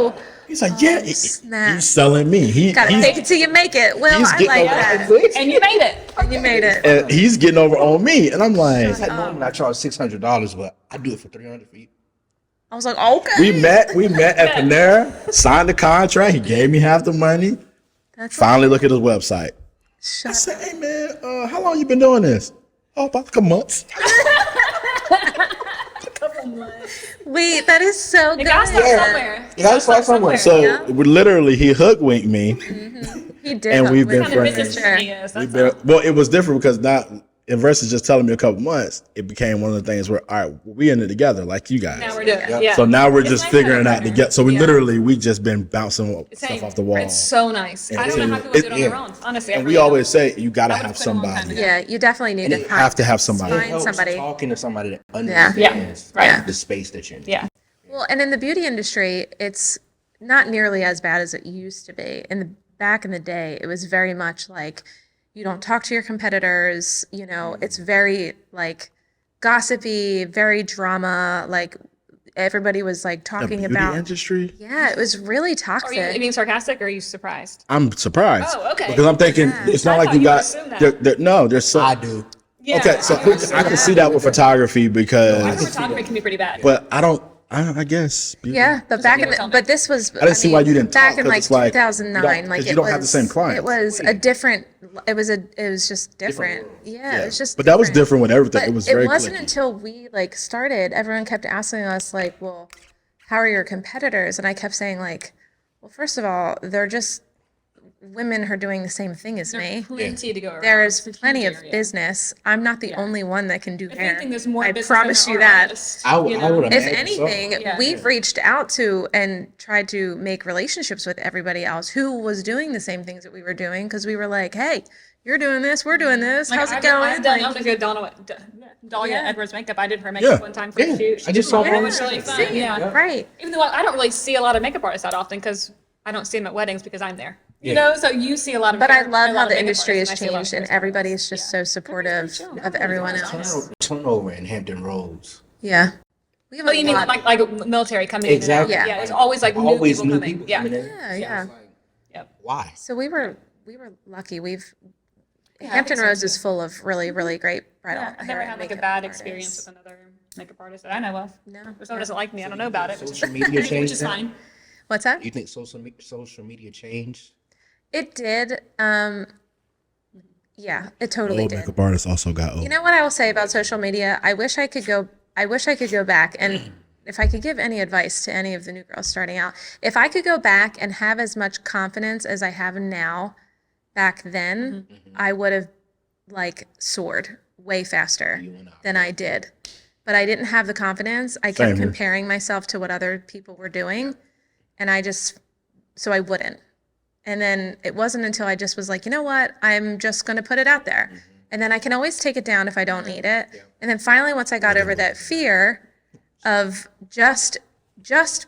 A: "Yeah,
C: snap.
A: he's selling me."
C: Gotta
A: He's-
C: fake it till you make it. Well,
A: he's
C: I
A: getting
C: like
A: over
C: that.
B: And you made it.
C: You made it.
A: and he's getting over on me, and I'm like,
D: Normally I charge $600, but I do it for $300 for you.
C: I was like, okay.
A: we met at Panera, signed the contract. He gave me half the money.
C: That's
A: Finally, look at his website. I
C: shut
A: said, "Hey, man, how long you been doing this?" "Oh, about a couple months."
C: Wait, that is so
B: It
C: good.
B: got to start somewhere.
D: You gotta start somewhere.
A: So literally, he hook-winked me.
C: He did.
A: And
C: help
A: we've
C: with
A: been
B: What
C: it.
B: kind of
A: friends.
B: business
C: Sure.
B: he is.
A: We
B: That's
A: been- well, it was different because versus just telling me a couple months, it became one of the things where, all right, we in it together, like you guys.
B: now we're doing it. Yeah.
A: So now we're
B: It's
A: just
B: nice
A: figuring it
B: having
A: out
B: a partner.
A: together. So we
B: Yeah.
A: we just been bouncing
B: Same.
A: stuff off the wall.
B: It's so nice. I don't know how people do it on their own. Honestly, I
A: And we
B: really
A: always say you got to
B: I would've
A: have
B: quit a long time
A: somebody.
B: ago.
C: Yeah, you definitely need to
A: You have to have somebody.
C: Find
D: It helps
C: somebody.
D: talking to somebody that
C: Yeah.
D: understands
B: right.
D: the space that you're in.
B: don't. Yeah.
C: Well, and in the beauty industry, it's not nearly as bad as it used to be. Back in the day, it was very much like you don't talk to your competitors. You know, it's very like gossipy, very drama. Like everybody was like
A: The
C: talking
A: beauty
C: about.
A: industry.
C: Yeah, it was really
B: Are you
C: toxic.
B: being sarcastic or are you surprised?
A: I'm surprised.
B: Oh, okay.
A: Because I'm thinking it's not
B: I
A: like
B: thought
A: you
B: you
A: got.
B: would assume that.
A: No, there's so.
D: I do.
B: Yeah.
A: Okay, so I can see that with photography because,
B: Photography can be pretty bad.
A: but I don't. I guess.
C: Yeah, but back in
B: people tell me.
C: but this was.
A: I didn't see why you didn't
C: back
A: talk,
C: in
A: 'cause
C: like
A: it's like,
C: 2009.
A: you
C: Like
A: don't- you
C: it
A: don't
C: was,
A: have the same clients.
C: It was a different it was just different.
D: world.
C: Yeah, it was just
A: But that was
C: different.
A: different with everything.
C: But
A: It was very
C: it wasn't
A: clicky.
C: until we like started, everyone kept asking us like, well, how are your competitors? And I kept saying like, well, first of all, they're just women who are doing the same thing as me.
B: Plenty to go around.
C: There's
B: It's a huge
C: plenty of
B: area.
C: business. I'm not the only one that can do
B: If
C: hair.
B: anything, there's more
C: I
B: business
C: promise
B: than
C: you
B: there are
C: that.
B: artists,
D: I
B: you
D: would
B: know?
C: If
D: imagine
C: anything,
D: so.
C: we've reached out to and tried to make relationships with everybody else who was doing the same things that we were doing because we were like, hey, you're doing this, we're doing this.
B: Like,
C: How's it
B: I've
C: going?
B: done, I
C: Like,
B: don't know if you know Dahlia
C: Yeah.
B: Edwards makeup. I did her makeup
A: Yeah.
B: one time for a
D: Yeah.
B: shoot.
D: I just saw her
B: It
D: on
B: was
D: the
B: really
D: set.
B: fun. Yeah.
C: right.
B: Even though I don't really see a lot of makeup artists that often because I don't see them at weddings because I'm there. You
D: Yeah.
B: know, so you see a lot of.
C: But I
B: a
C: love
B: lot
C: how
B: of
C: the
B: makeup
C: industry has
B: artists, and I see a lot of
C: changed and
B: hairstylists.
C: everybody is just so supportive of everyone else.
D: Turnover in Hampton Roads.
C: Yeah. We have
B: Oh,
C: a
B: you mean
C: lot.
B: like military coming
D: Exactly.
B: in and out?
C: Yeah.
B: Yeah, it's always like
D: Always
B: new
D: new
B: people
D: people
B: coming.
D: coming in.
C: Yeah, yeah.
D: It's like,
B: Yep.
D: why?
C: So we were lucky.
B: I
C: Hampton
B: think so,
C: Roads
B: too.
C: is full of really, really great bridal
B: Yeah, I've
C: hair
B: never
C: and
B: had like a
C: makeup
B: bad
C: artists.
B: experience with another makeup artist that I know of.
C: No.
B: If someone doesn't like me, I don't know about it.
D: Social media
B: Which
D: changed
B: is
D: that?
B: fine.
C: What's that?
D: You think social media changed?
C: It did. Yeah, it totally
A: Old
C: did.
A: makeup artists also got old.
C: You know what I will say about social media? I wish I could go back and if I could give any advice to any of the new girls starting out, if I could go back and have as much confidence as I have now back then, I would have like soared way faster than I did. But I didn't have the confidence. I
A: Same
C: kept
A: here.
C: comparing myself to what other people were doing and so I wouldn't. And then it wasn't until I just was like, you know what? I'm just going to put it out there. And then I can always take it down if I don't need it. And then finally, once I got over that fear of just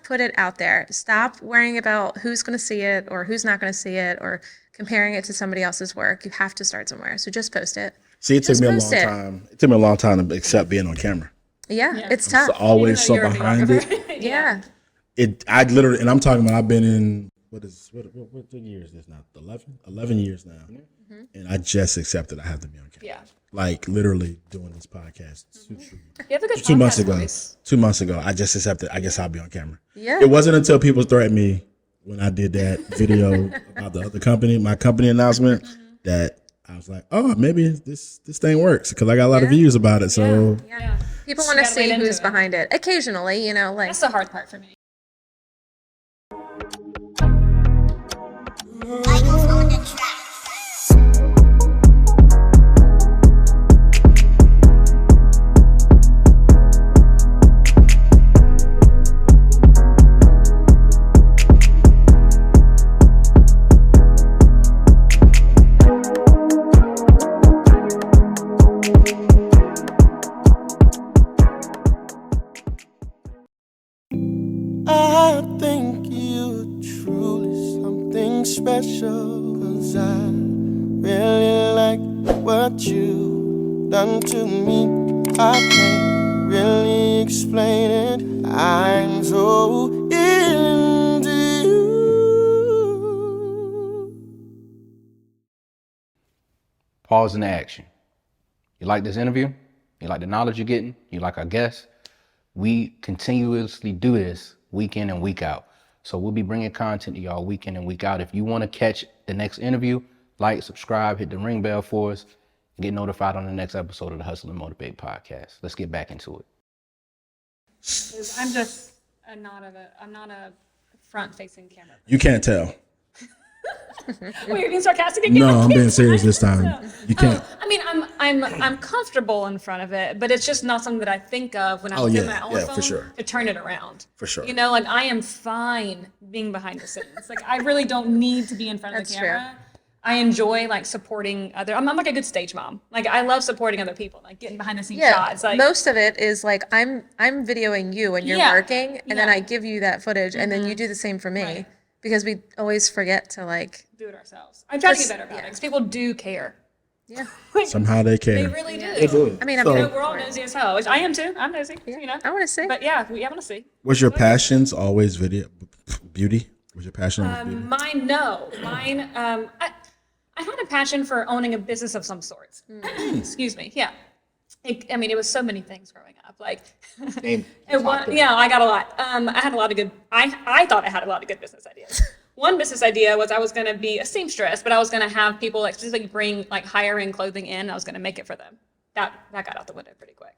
C: put it out there. Stop worrying about who's going to see it or who's not going to see it or comparing it to somebody else's work. You have to start somewhere. So just post it.
A: See, it took
C: Just
A: me a long
C: post it.
A: time. It took me a long time to accept being on camera.
C: Yeah, it's tough.
A: So always so
B: Even though you're a
A: behind it.
B: videographer.
C: Yeah.
A: I literally, and I'm talking about, I've been in what year is this now? 11 years now, and I just accepted I have to be on camera.
B: Yeah.
A: Like literally doing this podcast.
B: You have a good
A: 2 months
B: podcast
A: ago.
B: voice.
A: 2 months ago, I just accepted. I guess I'll be on camera.
C: Yeah.
A: It wasn't until people threatened me when I did that video about the other company, my company announcement, that I was like, oh, maybe this thing works because I got a lot of views about it. So
B: Yeah.
C: People
B: You
C: want to
B: gotta wade
C: see
B: into
C: who's
B: it.
C: behind it. Occasionally, you know, like
B: That's the hard part for me.
E: Michael's on the track.
F: I think you're truly something special, 'cause I really like what you done to me. I can't really explain it. I'm so into you.
D: Pause in the action. You like this interview? You like the knowledge you're getting? You like our guests? We continuously do this week in and week out. So we'll be bringing content to y'all week in and week out. If you want to catch the next interview, like, subscribe, hit the ring bell for us, and get notified on the next episode of the Hustle and Motivate podcast. Let's get back into it.
B: I'm just I'm not a front-facing camera.
A: you can't tell.
B: Well, you're being sarcastic again.
A: No, I'm being serious this time. You can't.
B: I mean, I'm comfortable in front of it, but it's just not something that I think of when I'm
A: Oh,
B: looking
A: yeah,
B: at my own
A: yeah, for
B: phone
A: sure.
B: to turn it around.
A: For sure.
B: You know, like I am fine being behind the scenes. Like I really don't need to be in front of
C: That's
B: the camera. I enjoy like supporting other. I'm like a good stage mom. Like I love supporting other people, like getting behind the scenes
C: yeah,
B: shots. Like
C: most of it is like I'm videoing you and you're
B: Yeah,
C: working, and then
B: yeah.
C: I give you that footage, and then you do the same for me
B: Right.
C: because we always forget to like,
B: do it ourselves. I try to
C: Just-
B: get better about it
C: yeah.
B: because people do care.
C: yeah.
A: Somehow they
B: They
A: care.
B: really do.
D: They do.
C: I mean, I'm
A: So-
B: You
C: here
B: know, we're all
C: for it.
B: nosy as hell. Which I am too. I'm nosy. You know.
C: I want to see.
B: But yeah, I want to see.
A: Was your passions always beauty? Was your passion always beauty?
B: Mine, no. Mine, I had a passion for owning a business of some sort. Excuse me. Yeah. I mean, it was so many things growing up. Like,
D: Name
B: I got a lot. I had a lot of good. I thought I had a lot of good business ideas. one business idea was I was going to be a seamstress, but I was going to have people like just like bring like higher end clothing in. I was going to make it for them. That got out the window pretty quick.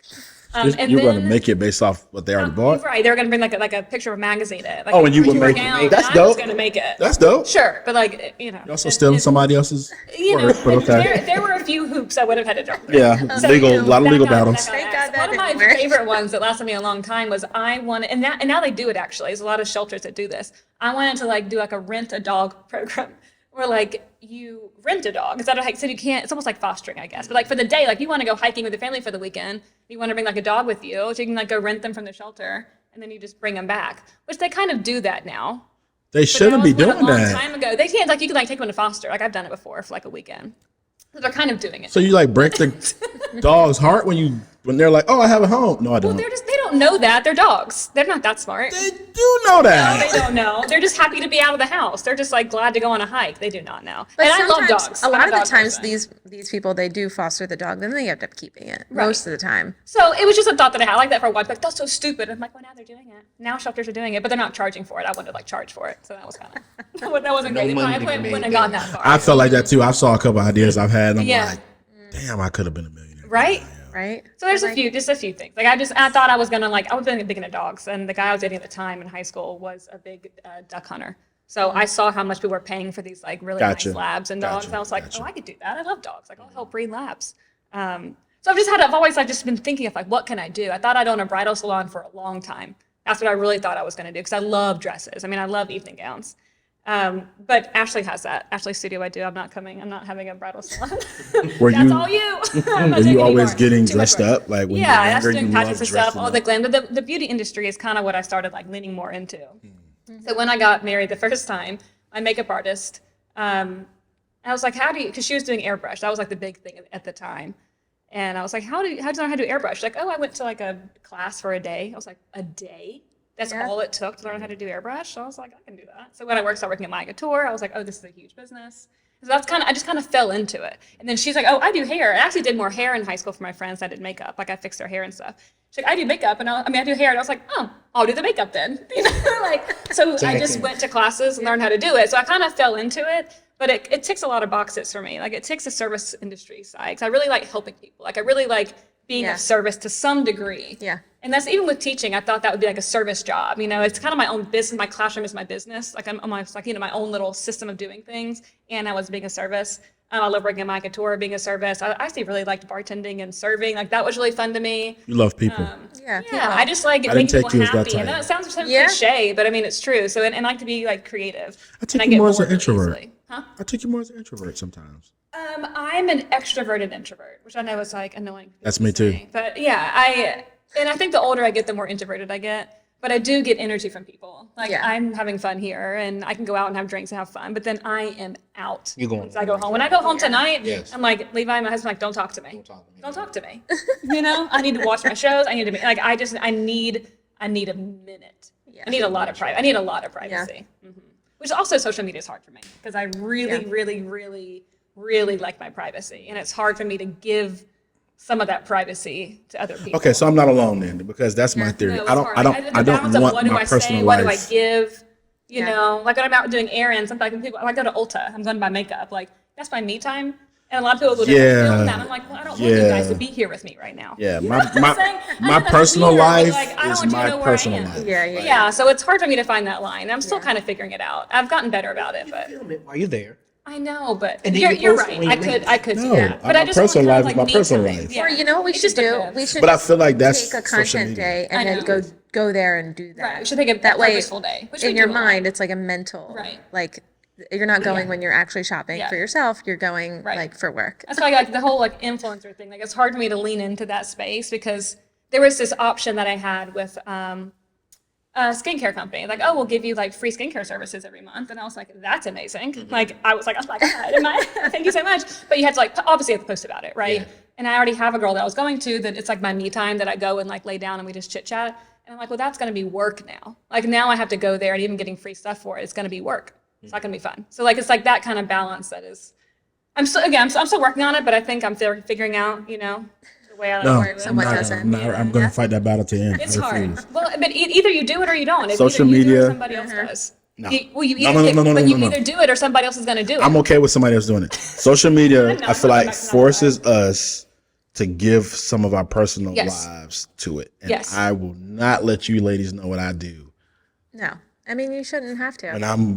B: And
A: You're going to
B: then-
A: make it based off what they already bought?
B: Right, they were gonna bring like a picture of a magazine in. Like,
A: Oh, and you would make
B: gown,
A: it. That's
B: and I was
A: dope.
B: gonna make it.
A: That's dope.
B: Sure, but like you know,
A: You're also stealing somebody else's work, but okay.
B: there were a few hoops I would have had to jump through.
A: Yeah,
B: So,
A: legal,
B: you
A: a
B: know,
A: lot of
B: that
A: legal
B: got-
A: battles.
B: that got
C: Thank
B: axed.
C: God that
B: One of my
C: didn't work.
B: favorite ones that lasted me a long time was I wanted, and now they do it actually. There's a lot of shelters that do this. I wanted to like do like a rent a dog program. Where like you rent a dog instead of like so you can't. It's almost like fostering, I guess. But like for the day, like you want to go hiking with your family for the weekend, you want to bring like a dog with you, so you can like go rent them from the shelter, and then you just bring them back. Which they kind of do that now.
A: They
B: But
A: shouldn't
B: that
A: be
B: was
A: doing
B: a long
A: that.
B: time ago. They can't like you can like take one to foster. Like I've done it before for like a weekend. So they're kind of doing it.
A: So you like break the dog's heart when they're like, oh, I have a home. No, I don't.
B: Well, they don't know that. They're dogs. They're not that smart.
A: They do know
B: No,
A: that.
B: they don't know. They're just happy to be out of the house. They're just like glad to go on a hike. They do not know.
C: But
B: And I love
C: sometimes,
B: dogs.
C: a
B: I'm
C: lot of the
B: dog
C: times,
B: person.
C: these people, they do foster the dog, then they end up keeping it
B: Right.
C: most of the time.
B: So it was just a thought that I had. I like that for a while. Like that's so stupid. I'm like, well, now they're doing it. Now shelters are doing it, but they're not charging for it. I wanted to like charge for it, so that was kind of that wasn't great.
D: money
B: I
D: to be
B: wouldn't
D: made
B: have gone that far.
A: I felt like that too. I saw a couple ideas I've had, and I'm
B: Yeah.
A: like, damn, I could have been a millionaire.
B: Right?
C: Right?
B: So there's
C: Like-
B: just a few things. Like I thought I was gonna like I was really big into dogs, and the guy I was dating at the time in high school was a big duck hunter. So I saw how much people were paying for these like really
A: Gotcha.
B: nice labs and dogs,
A: Gotcha.
B: and I was like,
A: Gotcha.
B: oh, I could do that. I love dogs. Like I'll help breed labs. So I've always like just been thinking of like what can I do. I thought I'd own a bridal salon for a long time. That's what I really thought I was gonna do because I love dresses. I mean, I love evening gowns. But Ashley has that. Ashley's studio I do. I'm not coming. I'm not having a bridal salon.
A: Were
B: That's
A: you-
B: all you.
A: Were you always getting dressed up? Like when
B: Yeah,
A: you
B: I
A: were
B: was
A: younger,
B: doing
A: you
B: patches
A: loved
B: and stuff,
A: dressing
B: all
A: up?
B: the glam. But the beauty industry is kind of what I started like leaning more into. So when I got married the first time, my makeup artist, I was like, how do you, because she was doing airbrush. That was like the big thing at the time. And I was like, how do you learn how to do airbrush? She's like, oh, I went to like a class for a day. I was like, a day? That's
C: Yeah.
B: all it took to learn how to do airbrush? So I was like, I can do that. So when I started working at My Couture, I was like, oh, this is a huge business. So that's I just kind of fell into it. And then she's like, oh, I do hair. I actually did more hair in high school for my friends than I did makeup. Like I fixed their hair and stuff. She's like, I do makeup. And I do hair. And I was like, oh, I'll do the makeup then. You know, like, so I just went to classes and learned how to do it. So I kind of fell into it. But it ticks a lot of boxes for me. Like it ticks the service industry side. 'Cause I really like helping people. Like I really like being
C: Yeah.
B: of service to some degree.
C: Yeah.
B: And that's even with teaching. I thought that would be like a service job. You know, it's kind of my own business. My classroom is my business. Like I'm like, you know, my own little system of doing things. And I was being a service. I love working at My Couture, being a service. I actually really liked bartending and serving. Like that was really fun to me.
A: You love people.
C: Yeah.
B: Yeah, I just like
A: didn't
B: making
A: take
B: people
A: you as that
B: happy. I know
A: type.
B: it sounds so
C: Yeah.
B: cliche, but I mean it's true. So and I like to be like creative.
A: I take
B: And
A: you
B: get
A: more as an
B: bored really
A: introvert.
B: easily. Huh?
A: I took you more as an introvert sometimes.
B: I'm an extroverted introvert, which I know is like annoying. for
A: That's
B: people
A: me
B: to
A: too.
B: say. But yeah, I think the older I get, the more introverted I get. But I do get energy from people. Like
C: Yeah.
B: I'm having fun here, and I can go out and have drinks and have fun. But then I am out.
D: You going
B: once I go home. When I go home tonight,
D: Yes.
B: I'm like Levi, my husband, like don't talk to me. Don't talk to me. You know, I need to watch my shows. I need to be like I need a minute.
C: Yeah.
B: I need a lot of privacy. I need a lot of privacy. Which also social media is hard for me because I really,
C: Yeah.
B: really, really, really like my privacy, and it's hard for me to give some of that privacy to other people.
A: Okay, so I'm not alone then, because that's my theory.
B: No, it's
A: I don't,
B: hard.
A: I don't,
B: The
A: I
B: balance
A: don't
B: of
A: want
B: what do
A: my
B: I
A: personal
B: say,
A: life.
B: what do I give? You
C: Yeah.
B: know, like when I'm out doing errands, sometimes people, I go to Ulta, I'm going to buy makeup. Like that's my me time. And a lot of people will
A: Yeah.
B: film that. I'm like, well, I don't want you guys to
A: Yeah.
B: be here with me right now.
A: Yeah,
B: You know what I'm saying? I know
A: my
B: that's
A: personal
B: weird, but,
A: life
B: like, I don't
A: is
B: want you to
A: my
B: know where I
A: personal
B: am.
A: life.
C: Yeah.
B: Yeah, so it's hard for me to find that line. I'm still kind of figuring it out. I've gotten better about it, but
D: Film it while you're there.
B: I know, but
D: And then
B: you're,
D: you
B: you're
D: post it
B: right.
D: when you leave.
B: I could do
A: No,
B: that. But
A: my
B: I just
A: personal
B: want
A: life
B: kind of
A: is my
B: me
A: personal
B: time.
A: life.
B: Yeah.
C: Or you know what we
B: It
C: should
B: just
C: do?
B: depends.
C: We should
A: But I feel like that's
C: take a
A: social
C: content
A: media.
C: day and
B: I
C: then
B: know.
C: go there and do that.
B: Right, we should take a
C: that way
B: purposeful day, which we
C: in your
B: do a lot.
C: mind it's like a mental
B: Right.
C: like you're not going when you're actually shopping
B: Yeah.
C: for yourself, you're going
B: Right.
C: like for work.
B: That's why like the whole like influencer thing. Like it's hard for me to lean into that space because there was this option that I had with a skincare company. Like, oh, we'll give you like free skincare services every month, and I was like, that's amazing. Like I was like, oh my god, thank you so much. But you had to like obviously have to post about it, right?
D: Yeah.
B: And I already have a girl that I was going to that it's like my me time that I go and like lay down and we just chit chat. And I'm like, well, that's going to be work now. Like now I have to go there and even getting free stuff for it, it's going to be work. It's not going to be fun. So like it's like that kind of balance that is. I'm still working on it, but I think I'm figuring out, you know, the way I
A: No,
B: like to
A: I'm
B: work.
C: Someone
A: not,
C: doesn't.
A: I'm going to fight that battle to the end.
B: It's
A: I
B: hard.
A: refuse.
B: Well, but either you do it or you don't. It's
A: Social
B: either you do it or
A: media.
B: somebody else does.
A: No.
B: Well, you
A: No,
B: either,
A: no, no, no,
B: but
A: no,
B: you
A: no, no.
B: either do it or somebody else is going to do it.
A: I'm okay with somebody else doing it. Social media,
B: I'm not.
A: I feel
B: I'm
A: like
B: not.
A: forces us to give some of our personal
B: Yes.
A: lives to it. And
B: Yes.
A: I will not let you ladies know what I do
C: No. I mean, you shouldn't have to.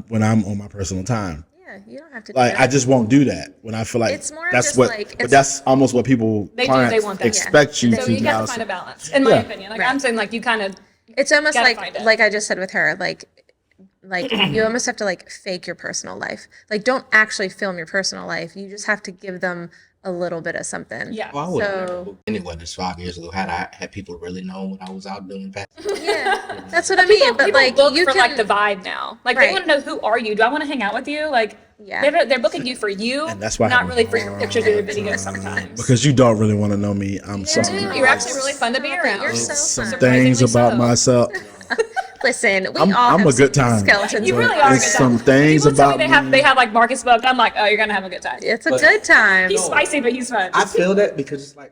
A: when I'm on my personal time.
C: Yeah, you don't have to.
A: Like
C: do
A: I
C: that.
A: just won't do that when I feel like
C: It's more of
A: that's
C: just
A: what.
C: like-
A: but
C: it's-
A: that's almost what people
B: They do,
A: clients
B: they want that.
A: expect you
C: Yeah.
A: to.
B: So you
A: now.
B: have to find a balance, in my
A: Yeah.
B: opinion. Like
C: Right.
B: I'm saying, like you kind of
C: It's almost
B: Gotta find
C: like
B: it.
C: like I just said with her, like you almost have to like fake your personal life. Like don't actually film your personal life. You just have to give them a little bit of something.
B: Yeah.
G: Well, I would have never
C: So
G: booked anyone this 5 years ago had I had people really known what I was out doing back.
C: yeah, that's what I mean. But
B: people
C: like
B: look
C: you
B: for
C: can
B: like the vibe now. Like they
C: Right.
B: want to know, who are you? Do I want to hang out with you? Like
C: Yeah.
B: they're booking you for you,
A: And that's why I
B: not
A: have a
B: really for your pictures or your videos sometimes.
A: Because you don't really want to know me. I'm sorry.
B: You're actually really fun to be around.
C: You're so
A: Some
C: fun.
A: things
B: Surprisingly
A: about
B: so.
A: myself.
C: Listen, we
A: I'm-
C: all
A: I'm
C: have
A: a good
C: some
A: time.
C: skeletons.
B: You
C: in
B: really
C: our
B: are.
A: There's
B: Good
A: some
B: time.
A: things
B: People tell me
A: about
B: they have like Marcus booked. I'm like, oh, you're gonna have a good time.
C: It's a good time.
B: He's spicy, but he's fun.
G: I feel that because it's like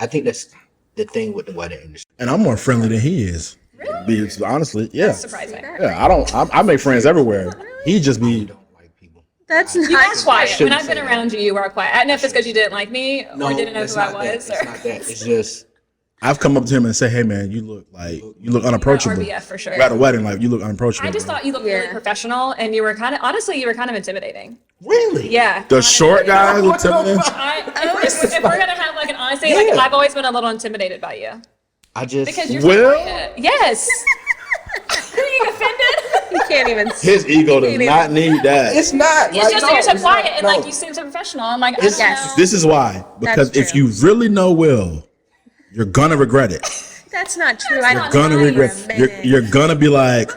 G: I think that's the thing with the wedding industry.
A: and I'm more friendly than he is. Really? Honestly, yeah.
B: Surprising.
A: Yeah, I make friends everywhere. He just
G: I
A: be
G: don't like people.
C: That's
B: You
C: not
B: are quiet. When
G: shouldn't
B: I've been
G: say that.
B: around you, you are quiet. I don't know if it's because you didn't like me or didn't know
G: it's
B: who I
G: not that.
B: was.
G: It's
B: Or
G: not that. It's just
A: I've come up to him and say, "Hey man, you look unapproachable."
B: RBF for sure.
A: We're at a wedding, like you look unapproachable.
B: I just thought you looked
C: Yeah.
B: really professional, and you were kind of intimidating.
G: really.
B: Yeah.
A: the short guy who took me.
B: If we're gonna have like an honesty, like
G: Yeah.
B: I've always been a little intimidated by you
G: I just
B: because you're
A: Will?
B: so quiet. Yes. Are you offended?
C: you can't even
A: His ego does not need that.
G: it's not.
B: It's just that you're so quiet and like
G: no.
B: you seem so professional. I'm like, I don't
C: Yes.
B: know.
A: This is why, because
C: That's
A: if
C: true.
A: you really know Will, you're gonna regret it.
C: That's not true. I
A: You're
C: don't
A: gonna
C: know
A: regret.
C: you're a man.
A: You're gonna be like,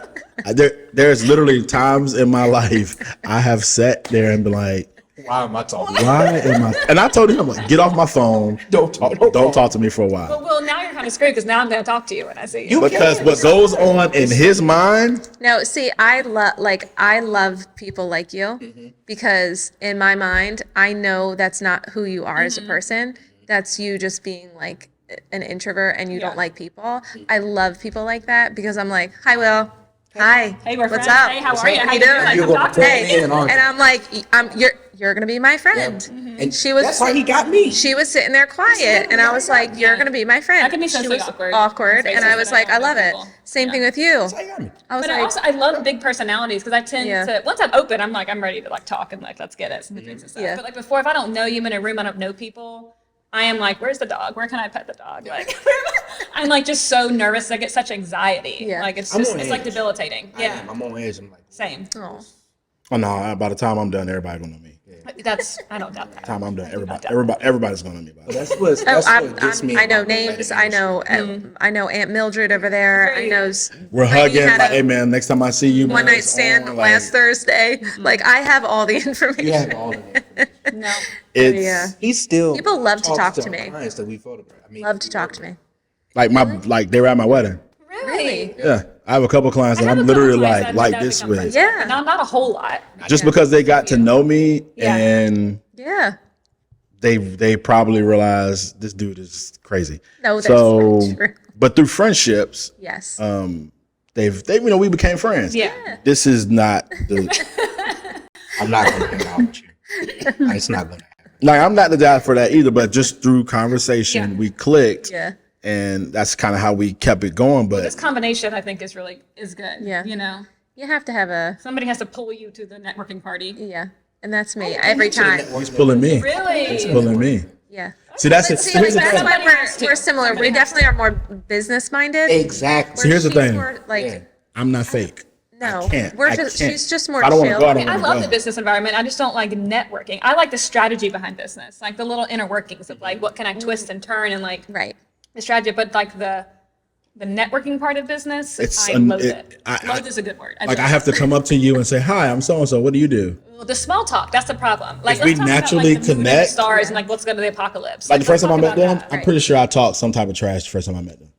A: there's literally times in my life I have sat there and been like,
G: Why am I talking?
A: why am I? And I told him, like, get off my phone.
G: Don't talk.
A: Don't talk to me for a while.
B: But well, now you're kind of screwed because now I'm gonna talk to you when I see you.
G: You
A: Because what goes on in his mind,
C: No, see, I love people like you because in my mind, I know that's not who you are as a person. That's you just being like an introvert and you
B: Yeah.
C: don't like people. I love people like that because I'm like, hi, Will. Hi.
B: Hey, we're
C: What's
B: friends.
C: up?
B: Hey, how are you? How
C: you
B: you
C: doing?
B: doing?
G: You
B: Come
G: go
B: talk to me.
G: Hey,
C: And I'm like, you're gonna be my friend.
G: And
C: She was
G: that's why he got me.
C: She was sitting there quiet, and I was like, "You're gonna be my friend."
B: That can be
C: She
B: socially
C: was
B: awkward.
C: and I was like, "I love it." Same thing with you.
G: That's how he got me.
C: I was
B: But
C: like,
B: I love big personalities because I tend
C: Yeah.
B: to, once I'm open, I'm like, I'm ready to like talk and like, let's get it. Some drinks and stuff.
C: Yeah.
B: But like before, if I don't know you, I'm in a room, I don't know people, I am like, where's the dog? Where can I pet the dog? Like, I'm like just so nervous. I get such anxiety.
C: Yeah.
B: Like it's
G: I'm
B: just,
G: on
B: it's like
G: edge.
B: debilitating.
G: I
B: Yeah.
G: am. I'm on edge. I'm like,
B: Same.
C: "Oh,
A: oh no, by the time I'm done, everybody gonna know me.
B: I don't doubt that.
A: Time I'm done, everybody's gonna know me. By the
G: but
A: way.
G: that's
C: oh,
G: what gets me.
C: I know
G: about the
C: names.
G: wedding
C: I know,
G: industry.
C: I know Aunt Mildred over there. I know
A: We're
C: Heidi
A: hugging,
C: had
A: like,
C: a
A: hey man, next time I see you, man,
C: one night
A: it's
C: stand
A: on,
C: last Thursday. Like I have all the
G: You
C: information.
G: have all of it.
B: No.
A: It's
C: Yeah.
G: He still
C: People love to
G: talks
C: talk to
G: our
C: me.
G: clients that we photograph. I mean,
C: Love to talk to me.
A: like they were at my wedding.
B: Really?
A: Yeah, I have a couple clients that
B: I have
A: I'm
B: a couple
A: literally
B: clients
A: like
B: that
A: this
B: become
A: with,
B: friends
C: Yeah.
B: But not a whole lot.
A: just because they got to know me
B: Yeah.
A: and
C: Yeah.
A: they probably realize this dude is crazy.
C: No, that's
A: so,
C: not true.
A: but through friendships,
C: Yes.
A: they've we became friends.
B: Yeah.
A: This is not the
G: I'm not going to hang out with you. It's not going to happen.
A: like I'm not the guy for that either. But just through conversation,
B: Yeah.
A: we clicked,
C: Yeah.
A: and that's kind of how we kept it going.
B: This
A: But
B: combination, I think, is good.
C: Yeah.
B: You know,
C: You have to have a
B: somebody has to pull you to the networking party.
C: yeah, and that's me every time.
A: he's pulling me.
B: Really?
A: He's pulling me.
C: Yeah.
A: See, that's it.
C: But see, like,
A: Here's the
C: that's
A: thing.
C: why we're similar. We definitely are more business minded.
G: Exactly.
A: See, here's the thing.
C: Like,
G: Yeah.
A: I'm not fake.
C: no,
A: I can't.
C: we're
A: I
C: just
A: can't.
C: she's just more
A: I don't want to
C: chill.
A: go. I don't
B: I
A: want to
B: love
A: go.
B: the business environment. I just don't like networking. I like the strategy behind business, like the little inner workings of like what can I twist and turn and like
C: Right.
B: the strategy. But like the networking part of business,
A: It's
B: I
A: an-
B: loathe
A: it-
B: it.
A: I-
B: Loathe is a good word.
A: Like I have to come up to you and say, "Hi, I'm so and so. What do you do?"
B: Well, the small talk, that's the problem. Like
A: If we
B: let's talk
A: naturally
B: about, like, the moon and the
A: connect-
B: stars and like what's going to the apocalypse.
A: Like the first time I
B: let's
A: met
B: talk
A: them,
B: about
A: I'm
B: that.
A: pretty sure I talked some type of trash the first time I met them.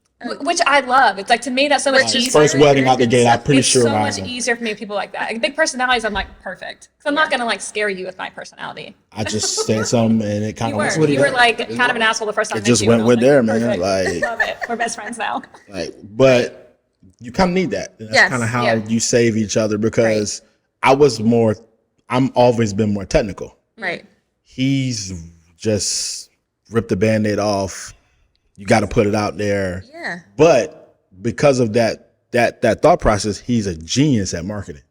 B: Which I love. It's like to me that's so much easier.
A: First wedding out the gate, I'm pretty
B: It's
A: sure
B: so
A: I
B: much easier for me with people like that. Like, big personalities, I'm like perfect. Because I'm not gonna like scare you with my personality.
A: I just said something and it kind
B: You
A: of
B: were.
A: went.
B: You were like kind of an asshole the first time. I
A: It
B: met
A: just
B: you,
A: went
B: and I was
A: with there, man.
B: perfect.
A: Like-
B: love it. We're best friends now.
A: Like, but you kind of need that. And that's
C: Yes,
A: kind of how
B: yeah.
A: you save each other, because I'm always been more technical.
C: Right.
A: He's just ripped the Band-Aid off. You got to put it out there.
C: Yeah.
A: But because of that thought process, he's a genius at marketing.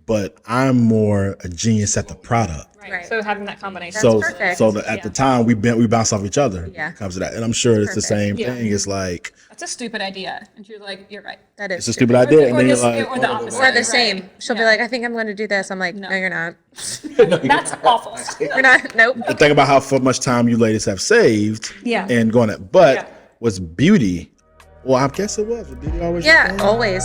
A: But I'm more a genius at the product.
C: Right.
B: So having that combination.
A: So
C: perfect.
A: at the time we bounce off each other.
C: Yeah.
A: When it comes to that, and I'm sure it's the same
B: Yeah.
A: thing. It's like
B: That's a stupid idea. And she was like, you're right.
C: That is
A: it's a stupid idea, and
B: Or
A: then you're
B: this-
A: like,
B: or the
A: oh,
B: opposite.
C: Or the
B: Right.
C: same. She'll be
B: Yeah.
C: like, I think I'm going to do this. I'm like, no, you're not.
B: That's awful.
C: You're not. Nope.
A: And think about how much time you ladies have saved.
B: Yeah.
A: And going at, but
B: Yeah.
A: was beauty. Well, I guess it was. Did beauty always?
C: Yeah, always.